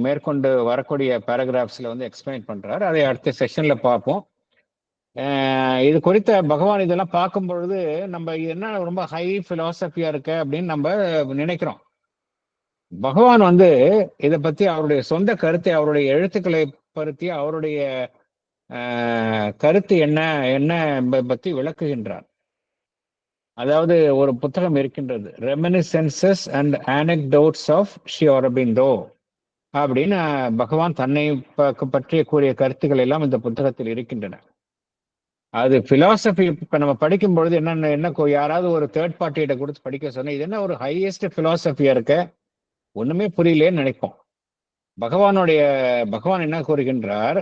மேற்கொண்டு வரக்கூடிய பேராகிராஃப்ஸ்ல வந்து எக்ஸ்பிளைன் பண்றாரு. அதை அடுத்த செஷன்ல பார்ப்போம். இது குறித்த பகவான் இதெல்லாம் பார்க்கும் பொழுது நம்ம என்ன ரொம்ப ஹை பிலாசபியா இருக்க அப்படின்னு நம்ம நினைக்கிறோம். பகவான் வந்து இதை பத்தி அவருடைய சொந்த கருத்தை, அவருடைய எழுத்துக்களை பற்றி அவருடைய கருத்து என்ன என்ன பத்தி விளக்குகின்றார். அதாவது ஒரு புத்தகம் இருக்கின்றது, ரெமினிசென்சஸ் அண்ட் ஆனெக்டோட்ஸ் ஆஃப் ஸ்ரீ அரபிந்தோ அப்படின்னு பகவான் தன்னை பற்றிய கூறிய கருத்துக்கள் எல்லாம் இந்த புத்தகத்தில் இருக்கின்றன. அது பிலாசபி இப்ப நம்ம படிக்கும் பொழுது என்ன யாராவது ஒரு தேர்ட் பார்ட்டிகிட்ட கொடுத்து படிக்க சொன்னா இது என்ன ஒரு ஹையஸ்ட் பிலாசபியா இருக்க, ஒண்ணுமே புரியலேன்னு நினைப்போம். பகவான் என்ன கூறுகின்றார்,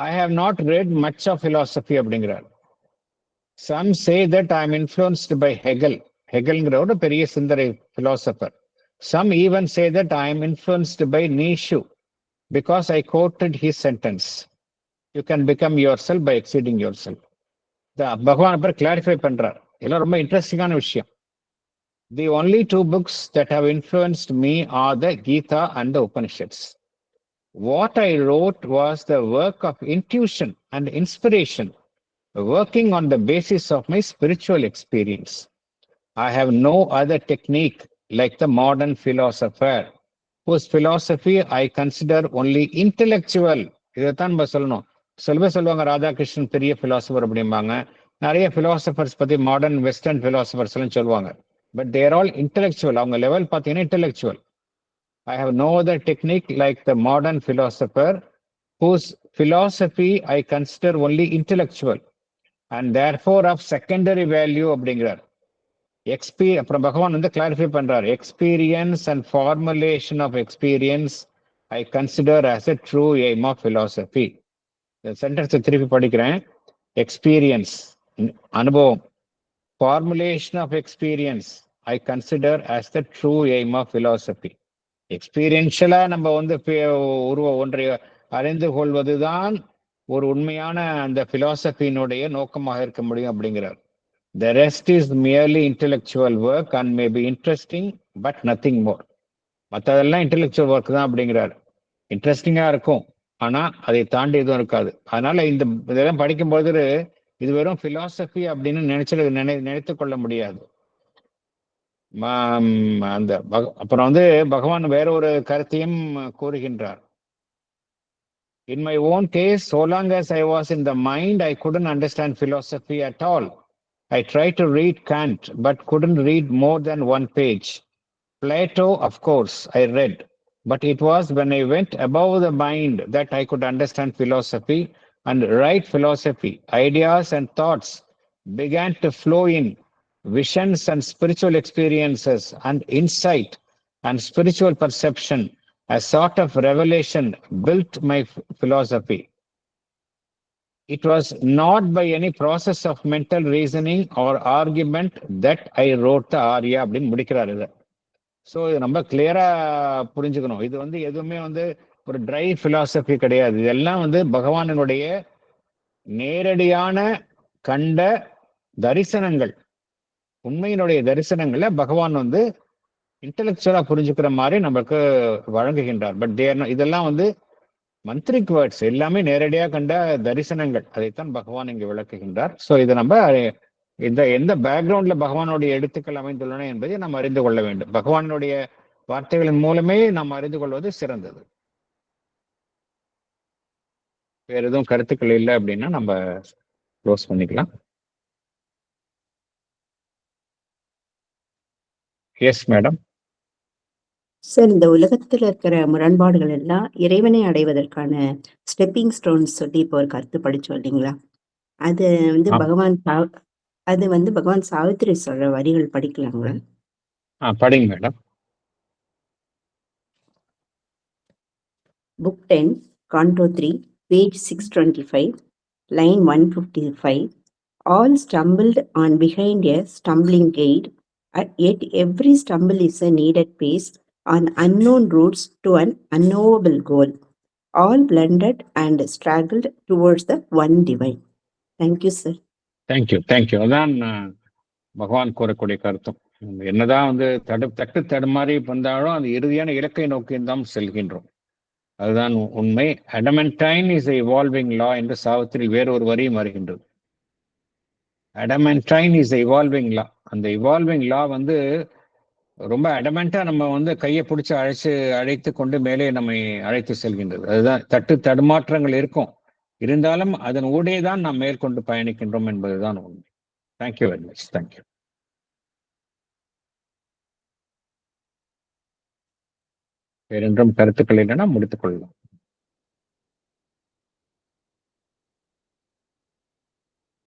I have not read much of philosophy அப்படிங்கிறார். Some say that I am influenced by ஹெகல்ங்கிற ஒரு பெரிய சிந்தனை philosopher. Some even say that I am influenced by Nietzsche because I quoted his sentence, you can become your self by exceeding your self. Bhagavan அப்புறம் clarify பண்றார். இதெல்லாம் ரொம்ப இன்ட்ரெஸ்டிங்கான விஷயம். The only two books that have influenced me are the Gita and the Upanishads. What I wrote was the work of intuition and inspiration, working on the basis of my spiritual experience. I have no other technique like the modern philosopher, whose philosophy I consider only intellectual. இதைத்தான் நம்ம சொல்லணும். சொல்லுவாங்க ராதாகிருஷ்ணன் பெரிய philosopher அப்படிம்பாங்க. நிறைய philosophers பத்தி modern western philosophers எல்லாம் சொல்லுவாங்க. But they are all intellectual. அவங்க லெவல் பார்த்தீங்கன்னா intellectual. I have no other technique like the modern philosopher, whose philosophy I consider only intellectual and therefore of secondary value அப்படிங்கிறார். அப்புறம் பகவான் வந்து clarify பண்றார். Experience and formulation of experience I consider as a true aim of philosophy. இந்த சென்டென்ஸை திருப்பி படிக்கிறேன். Experience அனுபவம், formulation of experience I consider as the true aim of philosophy. எக்ஸ்பீரியன்ஷியலா நம்ம வந்து ஒன்றை அறிந்து கொள்வதுதான் ஒரு உண்மையான அந்த பிலாசபியினுடைய நோக்கமாக இருக்க முடியும் அப்படிங்கிறார். The rest is merely intellectual work and may be interesting but nothing more. மற்றதெல்லாம் இன்டெலெக்சுவல் ஒர்க் தான் அப்படிங்கிறார். இன்ட்ரெஸ்டிங்கா இருக்கும், ஆனா அதை தாண்டி எதுவும் இருக்காது. அதனால இதெல்லாம் படிக்கும்போது இது வெறும் பிலாசபி அப்படின்னு நினைத்து கொள்ள முடியாது. அப்புறம் வந்து பகவான் வேற ஒரு கருத்தையும் கூறுகின்றார். In my own case, so long as I was in the mind, I couldn't understand philosophy at all. I tried to read Kant, but couldn't read more than one page. Plato, of course, I read, but it was when I went above the mind that I could understand philosophy and right philosophy. Ideas and thoughts began to flow in. Visions and spiritual experiences and insight and spiritual perception, a sort of revelation, built my philosophy. It was not by any process of mental reasoning or argument that I wrote the Arya அப்படின்னு முடிக்கிறார் இதை. So இது ரொம்ப கிளியரா புரிஞ்சுக்கணும். இது வந்து எதுவுமே வந்து ஒரு ட்ரை பிலாசபி கிடையாது. இதெல்லாம் வந்து பகவானினுடைய நேரடியான கண்ட தரிசனங்கள், உண்மையினுடைய தரிசனங்களை பகவான் வந்து இன்டெலெக்சுவலா புரிஞ்சுக்கிற மாதிரி நமக்கு வழங்குகின்றார். பட் இதெல்லாம் வந்து மந்த்ரிக் வேர்ட்ஸ், எல்லாமே நேரடியா கண்ட தரிசனங்கள். அதைத்தான் பகவான் இங்கு விளக்குகின்றார். ஸோ இதை நம்ம எந்த பேக்ரவுண்ட்ல பகவானுடைய எழுத்துக்கள் அமைந்துள்ளன என்பதை நாம் அறிந்து கொள்ள வேண்டும். பகவானுடைய வார்த்தைகளின் மூலமே நாம் அறிந்து கொள்வது சிறந்தது. வேற எதுவும் கருத்துக்கள் இல்லை அப்படின்னா நம்ம க்ளோஸ் பண்ணிக்கலாம். Yes madam. சார், இந்த உலகத்துல இருக்கிற முரண்பாடுகள் எல்லாம் இறைவனை அடைவதற்கான ஸ்டெப்பிங் ஸ்டோன்ஸ் சொல்லி இப்போ ஒரு கருத்து படிச்சோம் இல்லைங்களா? அது வந்து பகவான் சாவித்திரி சொல்ற வரிகள் படிக்கலாங்களா? படிங்க madam. Book 10, Canto 3, page 625, line 155. All stumbled on behind a stumbling gate, yet every stumble is a needed pace on unknown routes to an unknowable goal. All blended and struggled towards the one divine. Thank you, sir. Thank you thank you. அதான் பகவான் கூறக்கூடிய கருத்தும். என்னதான் வந்து தட்டு தடுமாறி வந்தாலும் அந்த இறுதியான இலக்கை நோக்கி தான் செல்கின்றோம். அதுதான் உண்மை. அடமென்டைன் இஸ் இவால்விங் லா என்று சாவித்திரி வேறொரு வரியும் வருகின்றது. அடமென்டைன் இஸ் இவால்விங் லா. அந்த இவால்விங் லா வந்து ரொம்ப அடமெண்டா நம்ம வந்து கையை பிடிச்சி அழைத்து கொண்டு மேலே நம்மை அழைத்து செல்கின்றது. அதுதான் தட்டு தடுமாற்றங்கள் இருக்கும், இருந்தாலும் அதன் ஊடே தான் நாம் மேற்கொண்டு பயணிக்கின்றோம் என்பதுதான் உண்மை. Thank you very much. தேங்க்யூ. வேறென்றும் கருத்துக்கள் இல்லைன்னா முடித்துக் கொள்ளலாம்.